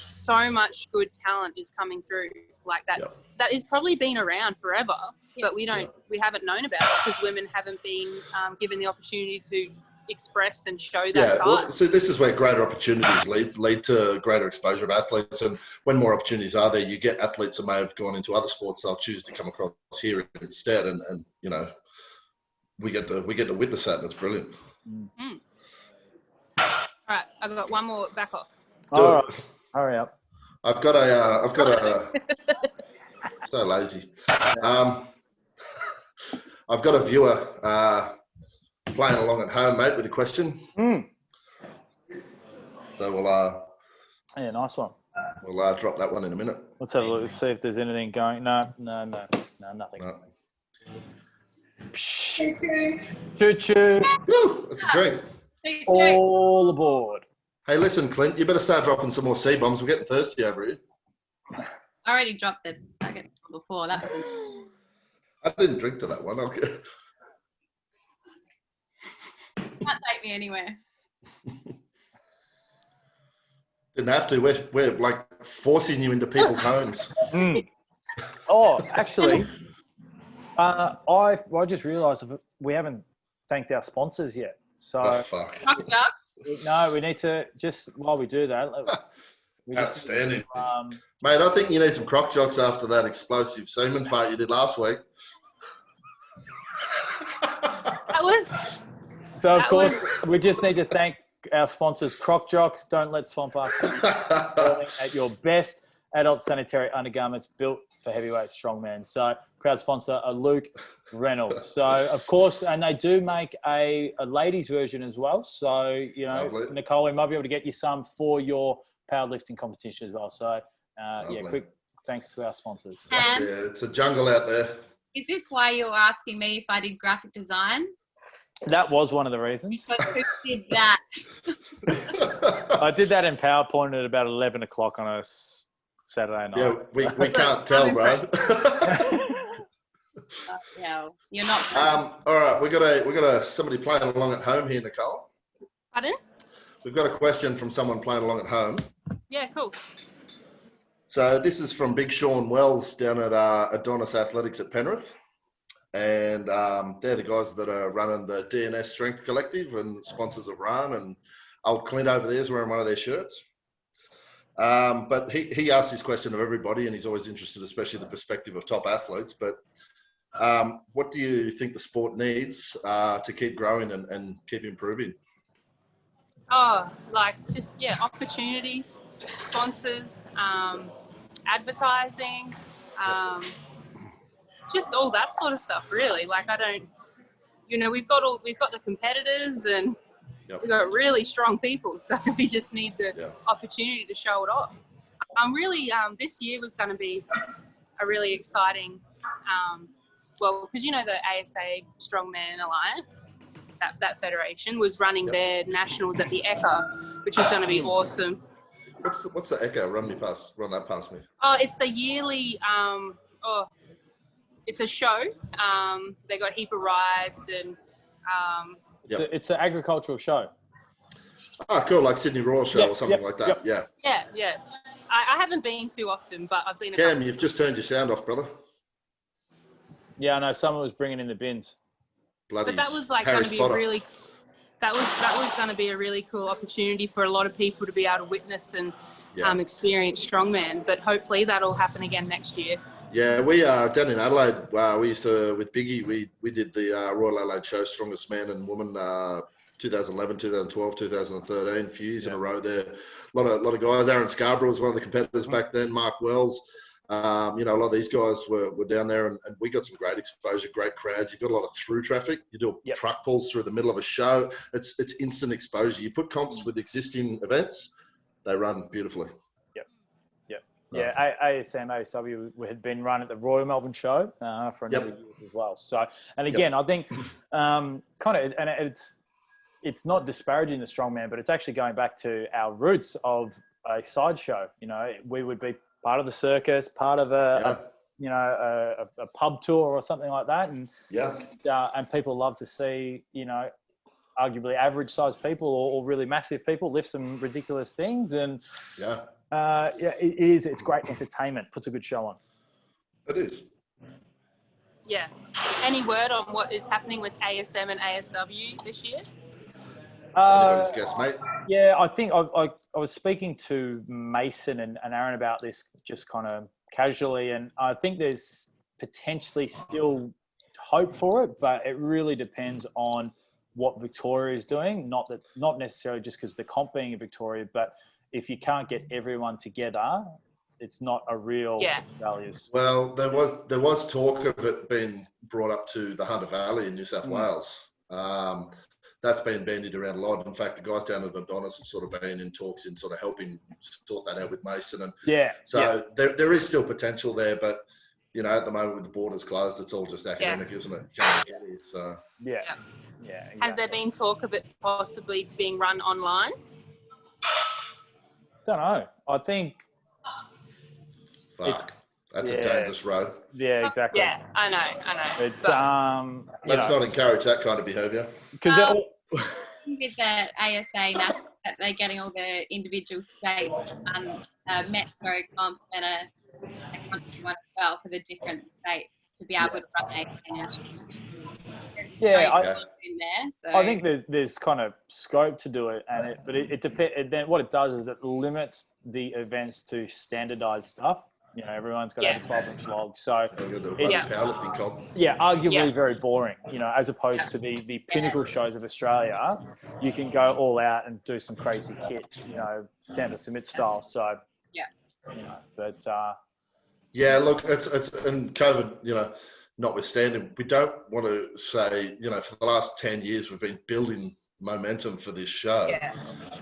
so much good talent is coming through like that. That has probably been around forever, but we haven't known about it because women haven't been given the opportunity to express and show that side. Well, so this is where greater opportunities lead to greater exposure of athletes, and when more opportunities are there, you get athletes that may have gone into other sports, they'll choose to come across here instead, and you know, we get to witness that. That's brilliant. All right, I've got one more. Back off. All right, hurry up. I've got a. So lazy. I've got a viewer playing along at home, mate, with a question. So we'll. Nice one. We'll drop that one in a minute. Let's have a look. Let's see if there's anything going. No, nothing. No. Choo-choo. Woo, that's a drink. All aboard. Hey, listen, Clint, you better start dropping some more C-bombs. We're getting thirsty over here. I already dropped the packet before. That I didn't drink to that one. Okay. can't take me anywhere. Didn't have to. We're like forcing you into people's homes. Oh, actually, I just realised we haven't thanked our sponsors yet. So Oh, fuck. no, we need to just while we do that. Outstanding. Mate, I think you need some crock jocks after that explosive semen fart you did last week. So of course, we just need to thank our sponsors, Croc Jocks. Don't let Swamp Us at your best adult sanitary undergarments built for heavyweight strongman. So proud sponsor, Luke Reynold. So of course, and they do make a ladies version as well. So, you know, Lovely. Nicole, we might be able to get you some for your powerlifting competition as well. So yeah, quick thanks to our sponsors. Yeah, it's a jungle out there. Is this why you're asking me if I did graphic design? That was one of the reasons. But who did that? I did that in PowerPoint at about 11 o'clock on a Saturday night. Yeah, we can't tell, bro. Yeah, you're not. All right, we got somebody playing along at home here, Nicole. Pardon? We've got a question from someone playing along at home. Yeah, cool. So this is from Big Sean Wells down at Adonis Athletics at Penrith. And they're the guys that are running the DNS Strength Collective and sponsors of Run, and old Clint over there is wearing one of their shirts. But he asks this question of everybody, and he's always interested, especially the perspective of top athletes. But what do you think the sport needs to keep growing and keep improving? Oh, like just, yeah, opportunities, sponsors, advertising, just all that sort of stuff, really. Like, I don't, you know, we've got the competitors and we've got really strong people. So we just need the opportunity to show it off. Really, this year was going to be a really exciting, well, because, you know, the ASA Strongman Alliance, that federation was running their nationals at the ECA, which is going to be awesome. What's the ECA? Run that past me. Oh, it's a yearly, it's a show. They got a heap of rides and... It's an agricultural show. Oh, cool, like Sydney Raw Show or something like that. Yeah. I haven't been too often, but I've been... Cam, you've just turned your sound off, brother. Yeah, I know. Someone was bringing in the bins. Bloody but that was like going to be really... That was going to be a really cool opportunity for a lot of people to be able to witness and experience Strongman. But hopefully that'll happen again next year. Yeah, we down in Adelaide. We used to, with Biggie, we did the Royal Adelaide Show, Strongest Man and Woman, 2011, 2012, 2013, a few years in a row there. A lot of guys. Aaron Scarborough was one of the competitors back then. Mark Wells. You know, a lot of these guys were down there, and we got some great exposure, great crowds. You've got a lot of through traffic. You do truck pulls through the middle of a show. It's instant exposure. You put comps with existing events, they run beautifully. Yeah, ASM, ASW had been run at the Royal Melbourne Show for a number of years as well. So, and again, I think kind of, and it's not disparaging the strongman, but it's actually going back to our roots of a sideshow. You know, we would be part of the circus, part of a pub tour or something like that, and people love to see, you know, arguably average sized people or really massive people lift some ridiculous things, and it's great entertainment, puts a good show on. It is. Yeah. Any word on what is happening with ASM and ASW this year? Anybody's guess, mate. Yeah, I think I was speaking to Mason and Aaron about this just kind of casually, and I think there's potentially still hope for it, but it really depends on what Victoria is doing. Not necessarily just because the comp being in Victoria, but if you can't get everyone together, it's not a real values. Well, there was talk of it being brought up to the Hunter Valley in New South Wales. That's been bandied around a lot. In fact, the guys down at Adonis have sort of been in talks in sort of helping sort that out with Mason. And there is still potential there, but you know, at the moment with the borders closed, it's all just academic, isn't it? So Exactly. Has there been talk of it possibly being run online? Don't know. I think. Fuck. That's a dangerous road. Yeah, exactly. Yeah, I know. It's Let's not encourage that kind of behaviour. Because with the ASA national, that they're getting all the individual states and metro comp and a country one as well for the different states to be able to run ASA national. I think there's kind of scope to do it, but it depends. Then what it does is it limits the events to standardized stuff. You know, everyone's got to have a 12-inch log, so powerlifting comp. Arguably very boring. You know, as opposed to the pinnacle shows of Australia, you can go all out and do some crazy kit. You know, stand or submit style. So you know, but look, it's and COVID, you know, notwithstanding, we don't want to say, you know, for the last 10 years we've been building momentum for this show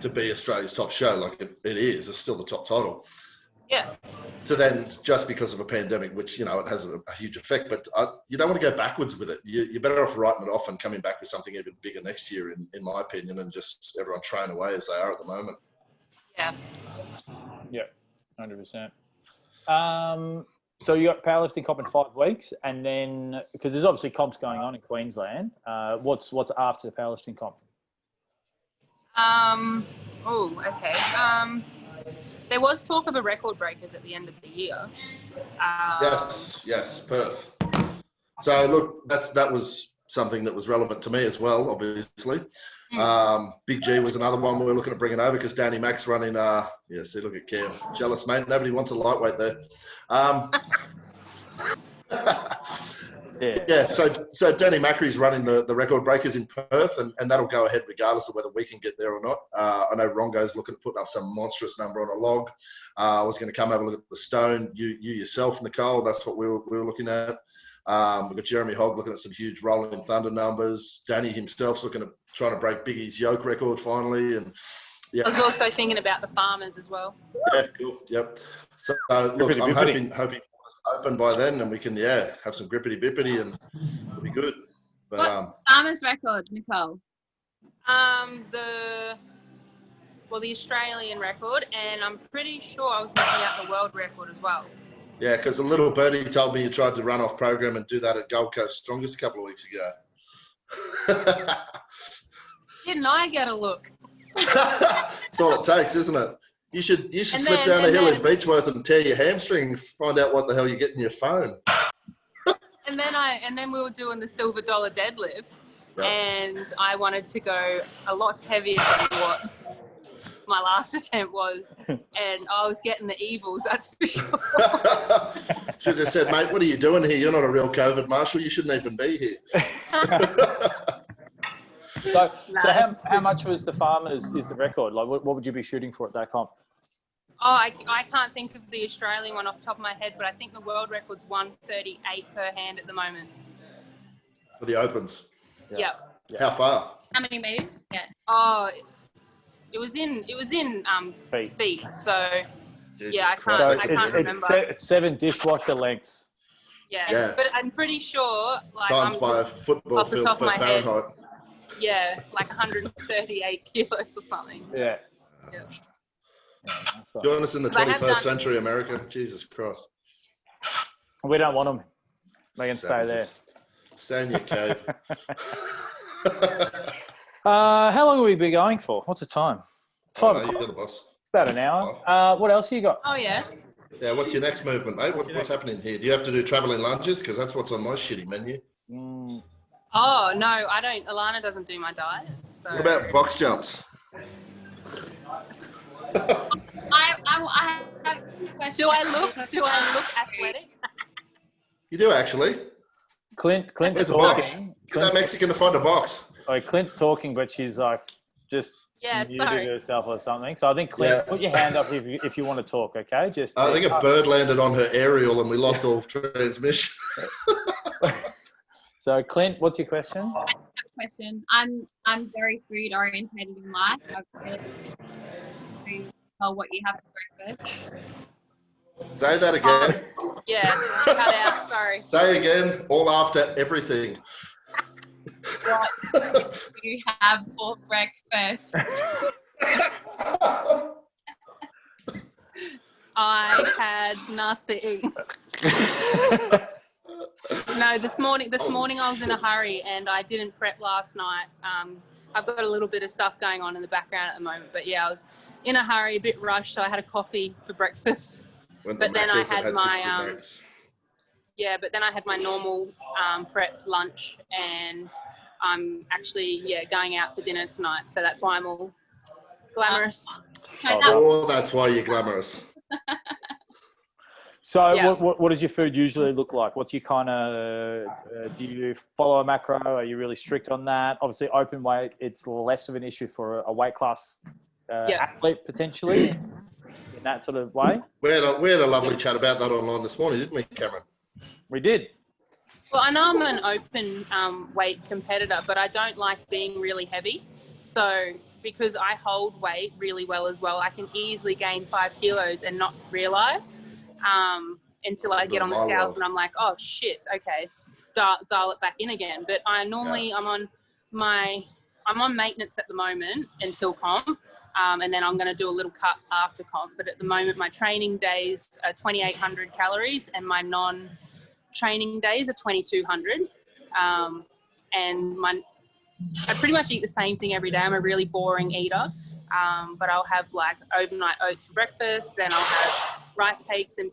to be Australia's top show. Like it is. It's still the top title. Yeah. So then, just because of a pandemic, which, you know, it has a huge effect, but you don't want to go backwards with it. You're better off writing it off and coming back with something even bigger next year, in my opinion, and just everyone train away as they are at the moment. Yeah. Yeah, 100%. So you got powerlifting comp in 5 weeks, and then because there's obviously comps going on in Queensland. What's after the powerlifting comp? There was talk of a record breakers at the end of the year. Yes, Perth. So look, that was something that was relevant to me as well, obviously. Big G was another one we were looking at bringing over because Danny Mack's running. See, look at Cam, jealous mate. Nobody wants a lightweight there. So Danny Macri's running the record breakers in Perth, and that'll go ahead regardless of whether we can get there or not. I know Rongo's looking at putting up some monstrous number on a log. I was going to come have a look at the stone. You yourself, Nicole, that's what we were looking at. We've got Jeremy Hogg looking at some huge Rolling Thunder numbers. Danny himself's looking at trying to break Biggie's yoke record finally. And I was also thinking about the farmers as well. Yeah, cool. Yep. So look, I'm hoping it's open by then, and we can have some grippity bippity, and it'll be good. But what farmers record, Nicole? The Australian record, and I'm pretty sure I was looking at the world record as well. Yeah, because a little birdie told me you tried to run off program and do that at Gold Coast Strongest a couple of weeks ago. Didn't I get a look? That's all it takes, isn't it? You should slip down a hill in Beechworth and tear your hamstring, find out what the hell you get in your phone. And then we were doing the silver dollar deadlift, and I wanted to go a lot heavier than what my last attempt was, and I was getting the evils, that's for sure. Should have said, mate, what are you doing here? You're not a real COVID marshal. You shouldn't even be here. So how much was the farmers is the record? Like, what would you be shooting for at that comp? Oh, I can't think of the Australian one off the top of my head, but I think the world record's 138 per hand at the moment. For the opens? Yeah. How far? How many meters? Yeah. Oh, it was in feet. So Jesus I can't remember. It's 7 dishwasher lengths. Yeah, but I'm pretty sure times by a football off the field top of per my head. Fahrenheit. Yeah, like 138 kilos or something. Yeah. Join us in the 21st century, America. Jesus Christ. We don't want them. They can stay there. Stay in your cave. How long will we be going for? What's the time? You're the boss. About an hour. What else you got? Oh, yeah. Yeah, what's your next movement, mate? What's happening here? Do you have to do travelling lunges? Because that's what's on my shitty menu. Oh, no, I don't. Alana doesn't do my diet. So. What about box jumps? I have a question. Do I look athletic? You do, actually. Clint's There's a box. Get that Mexican to find a box. Oh, Clint's talking, but she's like just muted herself or something. So I think Clint, put your hand up if you want to talk, okay? I think a bird landed on her aerial and we lost all transmission. So Clint, what's your question? I have a question. I'm very food orientated in life. I really know what you have for breakfast. Say that again. Cut out. Sorry. Say again. All after everything. What do you have for breakfast? I had nothing. No, this morning I was in a hurry and I didn't prep last night. I've got a little bit of stuff going on in the background at the moment, but yeah, I was in a hurry, a bit rushed, so I had a coffee for breakfast. But then I had my but then I had my normal prepped lunch, and I'm actually going out for dinner tonight, so that's why I'm all glamorous. Oh, that's why you're glamorous. So what does your food usually look like? What's your kind of, do you follow a macro? Are you really strict on that? Obviously open weight, it's less of an issue for a weight class athlete potentially in that sort of way. We had a lovely chat about that online this morning, didn't we, Cameron? We did. Well, I know I'm an open weight competitor, but I don't like being really heavy. So because I hold weight really well as well, I can easily gain 5 kilos and not realize. Until I get on the scales and I'm like, oh shit, okay, dial it back in again. But I'm on maintenance at the moment until comp, and then I'm going to do a little cut after comp. But at the moment, my training days are 2,800 calories, and my non-training days are 2,200. And I pretty much eat the same thing every day. I'm a really boring eater, but I'll have like overnight oats for breakfast, then I'll have rice cakes and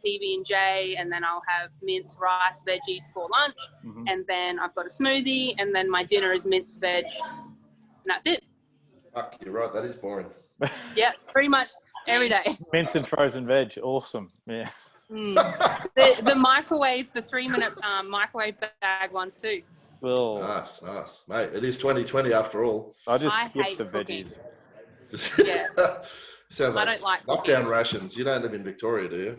PB&J, and then I'll have mince, rice, veggies for lunch, and then I've got a smoothie, and then my dinner is mince, veg, and that's it. Fuck, you're right, that is boring. Yeah, pretty much every day. Mince and frozen veg, awesome. Yeah. The microwave, the 3-minute microwave bag ones too. Well, nice, mate. It is 2020 after all. I skip the veggies. Yeah. Sounds like, I don't like lockdown rations. You don't live in Victoria, do you?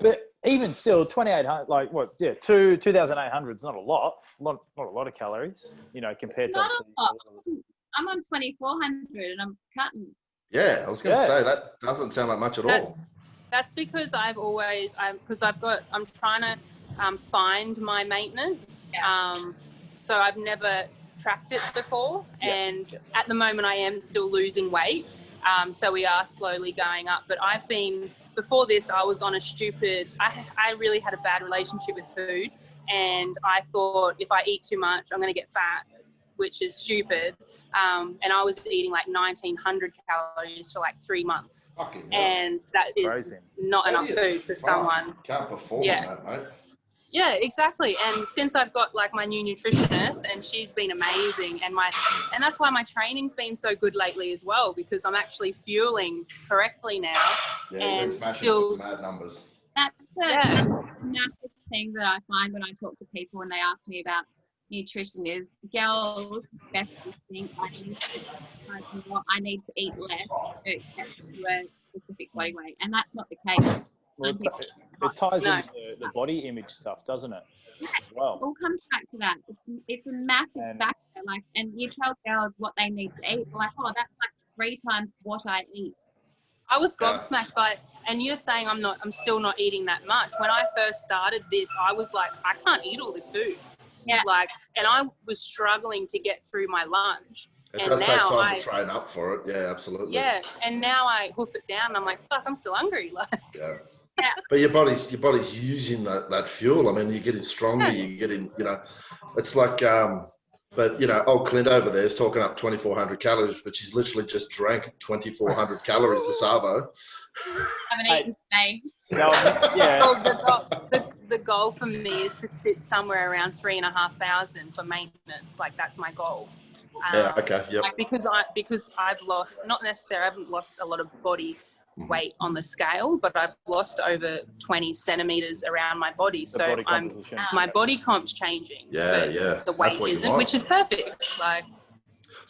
But even still, 2,800, like what? Yeah, 2,800 is not a lot. Not a lot of calories, compared to. I'm on 2,400 and I'm cutting. Yeah, I was going to say that doesn't sound like much at all. That's because I'm trying to find my maintenance. So I've never tracked it before, and at the moment I am still losing weight, so we are slowly going up. But before this I was on I really had a bad relationship with food, and I thought if I eat too much I'm going to get fat, which is stupid, and I was eating like 1,900 calories for like 3 months, and that is crazy. Not enough food for someone. Can't perform that, mate. Yeah, exactly. And since I've got like my new nutritionist, and she's been amazing, and that's why my training's been so good lately as well, because I'm actually fueling correctly now. Yeah, and still mad numbers. That's a massive thing that I find when I talk to people when they ask me about nutrition is girls best think I need to eat less to get to a specific body weight, and that's not the case. Well, it ties into the body image stuff, doesn't it? Yeah, as well. It all comes back to that. It's a massive factor. And you tell girls what they need to eat. They're like, oh, that's like 3 times what I eat. I was gobsmacked by, and you're saying I'm still not eating that much. When I first started this, I was like, I can't eat all this food. Yeah. And I was struggling to get through my lunch. It does take time to train up for it. Yeah, absolutely. Yeah, and now I hoof it down and I'm like, fuck, I'm still hungry. Yeah. But your body's using that fuel. I mean, you're getting stronger. You're getting, it's like, but old Clint over there is talking up 2,400 calories, but she's literally just drank 2,400 calories this Arvo. Haven't eaten today. Well, the goal for me is to sit somewhere around 3,500 for maintenance. Like that's my goal. Because I've lost, not necessarily, I haven't lost a lot of body weight on the scale, but I've lost over 20 centimeters around my body. So my body comp's changing. The weight isn't, which is perfect.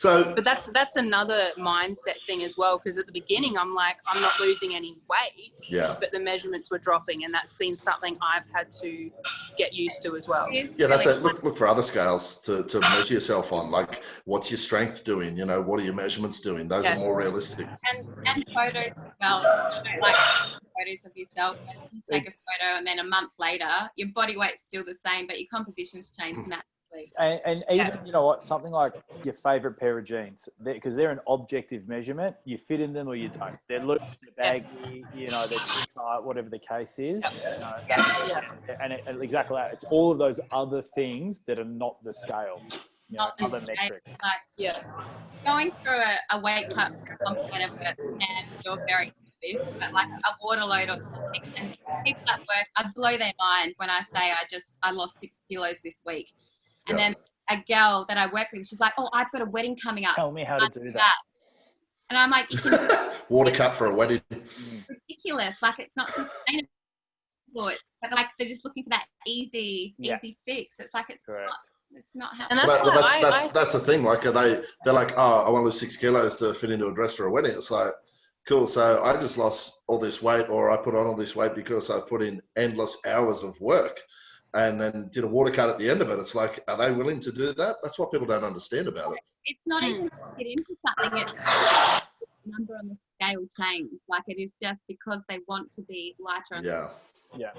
But that's another mindset thing as well, because at the beginning I'm like, I'm not losing any weight, but the measurements were dropping, and that's been something I've had to get used to as well. Yeah, that's it. Look for other scales to measure yourself on. Like, what's your strength doing? What are your measurements doing? Those are more realistic. And photos as well. Like photos of yourself. You take a photo, and then a month later, your body weight's still the same, but your composition's changed naturally. And even, you know what, something like your favorite pair of jeans, because they're an objective measurement. You fit in them or you don't. They're loose, they're baggy, you know, they're too tight, whatever the case is. You know, and exactly that. It's all of those other things that are not the scale. You know, other metrics. Going through a weight cut complicated work, and you're very good at this, but like a water load or something, and people at work, I blow their mind when I say I lost 6 kilos this week. And then a girl that I work with, she's like, oh, I've got a wedding coming up. Tell me how to do that. And I'm like, you can water cut for a wedding. Ridiculous. Like, it's not sustainable. It's like they're just looking for that easy fix. It's like it's not how. And that's the thing. Like, they're like, oh, I want to lose 6 kilos to fit into a dress for a wedding. It's like, cool. So I just lost all this weight, or I put on all this weight because I put in endless hours of work and then did a water cut at the end of it. It's like, are they willing to do that? That's what people don't understand about it. It's not even to get into something. It's the number on the scale change. Like, it is just because they want to be lighter. Yeah.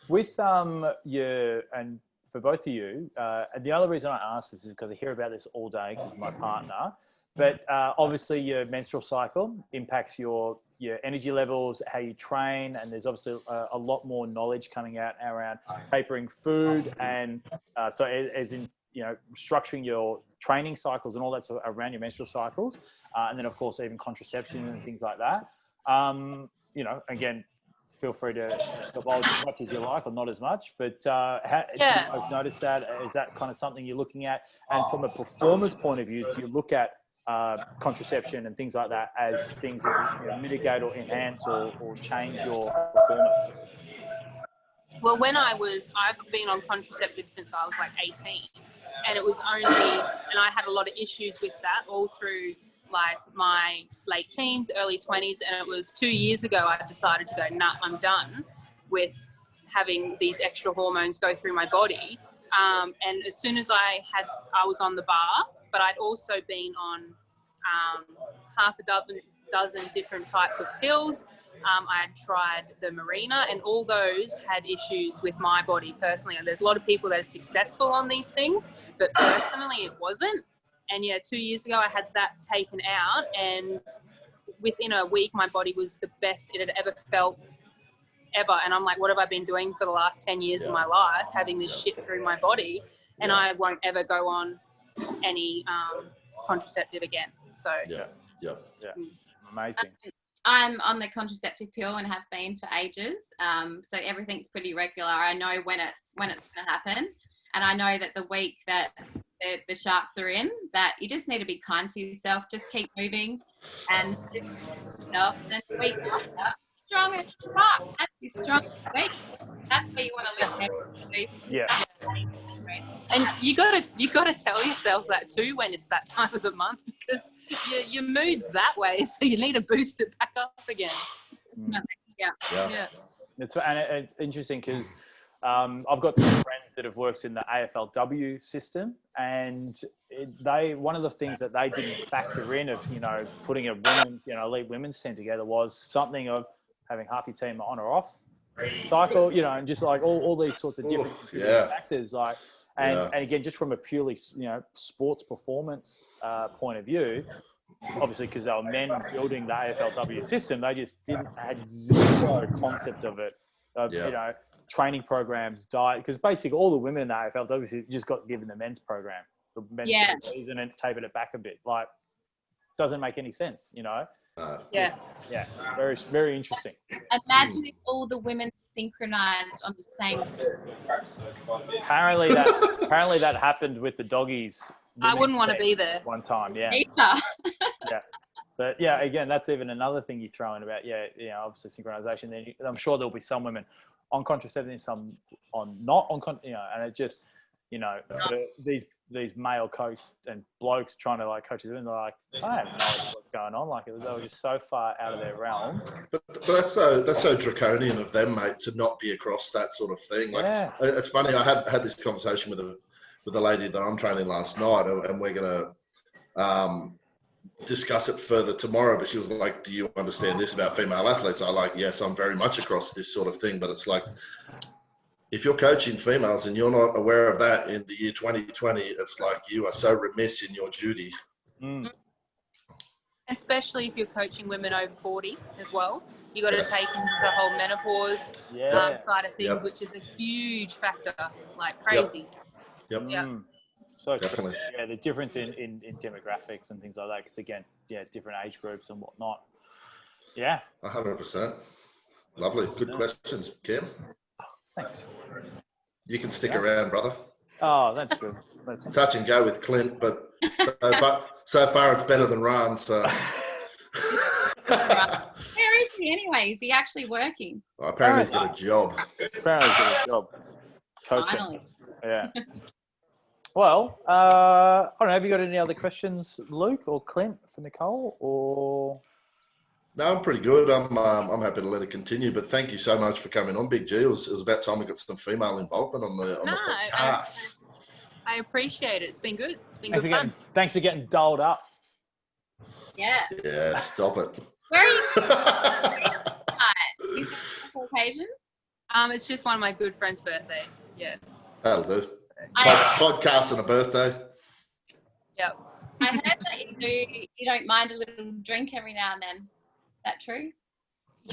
With and for both of you, and the other reason I ask this is because I hear about this all day because of my partner. But obviously your menstrual cycle impacts your energy levels, how you train, and there's obviously a lot more knowledge coming out around tapering food, and so as in, you know, structuring your training cycles and all that sort of around your menstrual cycles, and then of course even contraception and things like that. You know, again, feel free to divulge as much as you like, or not as much. But do you guys notice that? Is that kind of something you're looking at? And from a performance point of view, do you look at contraception and things like that as things that you know, mitigate or enhance or change your performance? Well, I've been on contraceptives since I was like 18, and it was only, and I had a lot of issues with that all through like my late teens, early 20s, and it was 2 years ago I decided to go, nah, I'm done with having these extra hormones go through my body. And as soon as I was on the bar, but I'd also been on half a dozen different types of pills. I had tried the Marina, and all those had issues with my body personally. And there's a lot of people that are successful on these things, but personally it wasn't. And 2 years ago I had that taken out, and within a week my body was the best it had ever felt ever. And I'm like, what have I been doing for the last 10 years of my life, having this shit through my body? And I won't ever go on any contraceptive again. So Amazing. I'm on the contraceptive pill and have been for ages. So everything's pretty regular. I know when it's going to happen, and I know that the week that the sharks are in, that you just need to be kind to yourself. Just keep moving, and then the week after, strong as fuck. That's your strong week. That's where you want to live. Yeah. And you gotta tell yourself that too when it's that time of the month, because your mood's that way, so you need to boost it back up again. Yeah. It's interesting because I've got some friends that have worked in the AFLW system, and one of the things that they didn't factor in of putting a women elite women's team together was something of having half your team on or off cycle, and just like all these sorts of different factors, like. And again, just from a purely, sports performance point of view, obviously because they were men building the AFLW system, they just had zero concept of it, training programs, diet, because basically all the women in the AFLW just got given the men's program, the men's season, and tapered it back a bit. Like, doesn't make any sense, very, very interesting. Imagine if all the women synchronized on the same time. Apparently that happened with the doggies. I wouldn't want to be there one time. But again, that's even another thing you throw in about obviously synchronization. Then I'm sure there'll be some women on contraception, some on not on and it just these male coaches and blokes trying to coach them, they're like, I have no idea what's going on. Like, they were just so far out of their realm. But that's so draconian of them, mate, to not be across that sort of thing. Like, it's funny. I had this conversation with a lady that I'm training last night, and we're gonna discuss it further tomorrow. But she was like, "Do you understand this about female athletes?" I like, yes, I'm very much across this sort of thing. But it's like, if you're coaching females and you're not aware of that in the year 2020, it's like you are so remiss in your duty. Mm. Especially if you're coaching women over 40 as well. You got to take into the whole menopause side of things, which is a huge factor, like crazy. Yep. Mm. So definitely. Yeah, the difference in demographics and things like that, because again, different age groups and whatnot. Yeah. 100%. Lovely. Good questions, Kim. Thanks. You can stick around, brother. Oh, that's good. That's good. Touch and go with Clint, but so far it's better than Ron. So. Where is he anyway? Is he actually working? Well, apparently he's got a job. Apparently he's got a job. Coaching. Finally. Yeah. Well, I don't know. Have you got any other questions, Luke or Clint, for Nicole, or? No, I'm pretty good. I'm happy to let it continue. But thank you so much for coming on, Big G. It was about time we got some female involvement on the podcast. I appreciate it. It's been good. It's been good fun. Thanks for getting dolled up. Yeah. Yeah, stop it. Where are you? Is it a special occasion? It's just one of my good friends' birthday. Yeah. That'll do. Podcast and a birthday. Yep. I heard that you don't mind a little drink every now and then. Is that true?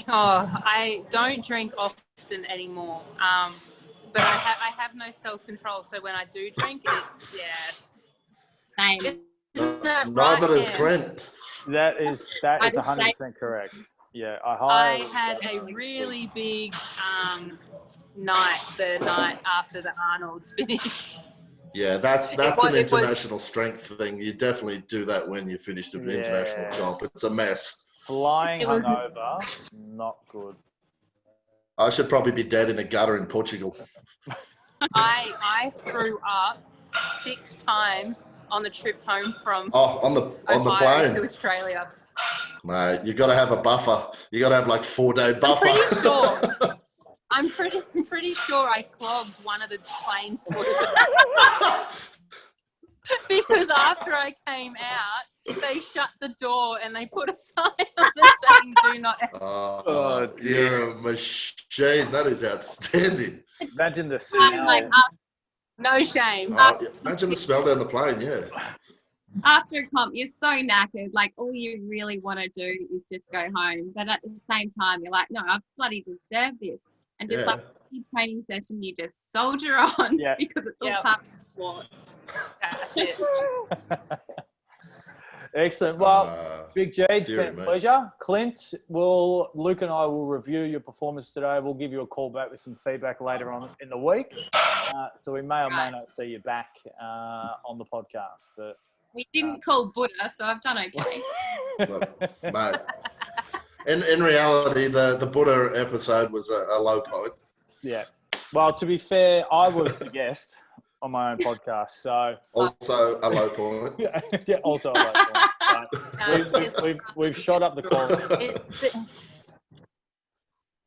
Oh, I don't drink often anymore. But I have no self-control. So when I do drink, it's Same. Neither does Clint. That is 100% correct. Yeah, I had a really big night the night after the Arnold's finished. Yeah, that's an international strength thing. You definitely do that when you finished an international comp. It's a mess. Flying hungover, not good. I should probably be dead in a gutter in Portugal. I threw up 6 times on the trip home from on the plane to Australia. Mate, you got to have a buffer. You got to have like 4-day buffer. I'm pretty sure I clogged one of the plane's toilets. Because after I came out, they shut the door and they put a sign on it saying "Do not enter." Oh, you're a machine. That is outstanding. Imagine the smell. Like, no shame. Imagine the smell down the plane. Yeah. After a comp, you're so knackered. Like, all you really want to do is just go home. But at the same time, you're like, no, I bloody deserve this. And just like any training session, you just soldier on because it's all part of the sport. That's it. Excellent. Well, Big J, it's been a pleasure. Clint, Luke and I will review your performance today. We'll give you a call back with some feedback later on in the week. So we may or may not see you back on the podcast. But we didn't call Buddha, so I've done okay. Look, mate. In reality, the Buddha episode was a low point. Yeah. Well, to be fair, I was the guest on my own podcast, so also a low point. Yeah, also a low point. We've shot up the quality.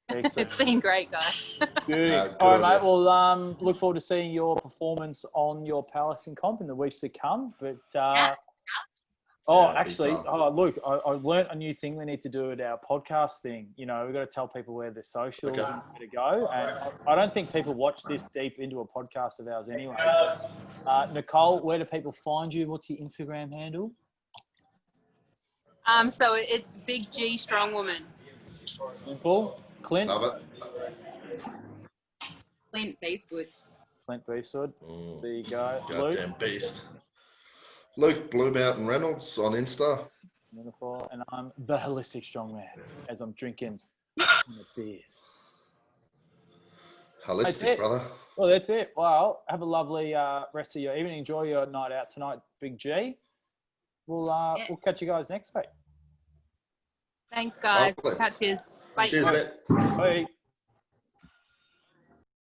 It's been great, guys. Good. All right, mate. Well, look forward to seeing your performance on your powerlifting comp in the weeks to come. But Luke, I learnt a new thing we need to do at our podcast thing. You know, we've got to tell people where the socials and where to go. And I don't think people watch this deep into a podcast of ours anyway. Nicole, where do people find you? What's your Instagram handle? So it's Big G Strong Woman. Simple. Clint? Love it. Clint Beastwood. Clint Beastwood. There you go. Goddamn beast. Luke Blue Mountain Reynolds on Insta. Wonderful. And I'm the Holistic Strongman as I'm drinking beers. Holistic, brother. Well, that's it. Well, have a lovely rest of your evening. Enjoy your night out tonight, Big G. We'll catch you guys next week. Thanks, guys. Catch you. Bye. Cheers, mate. Bye.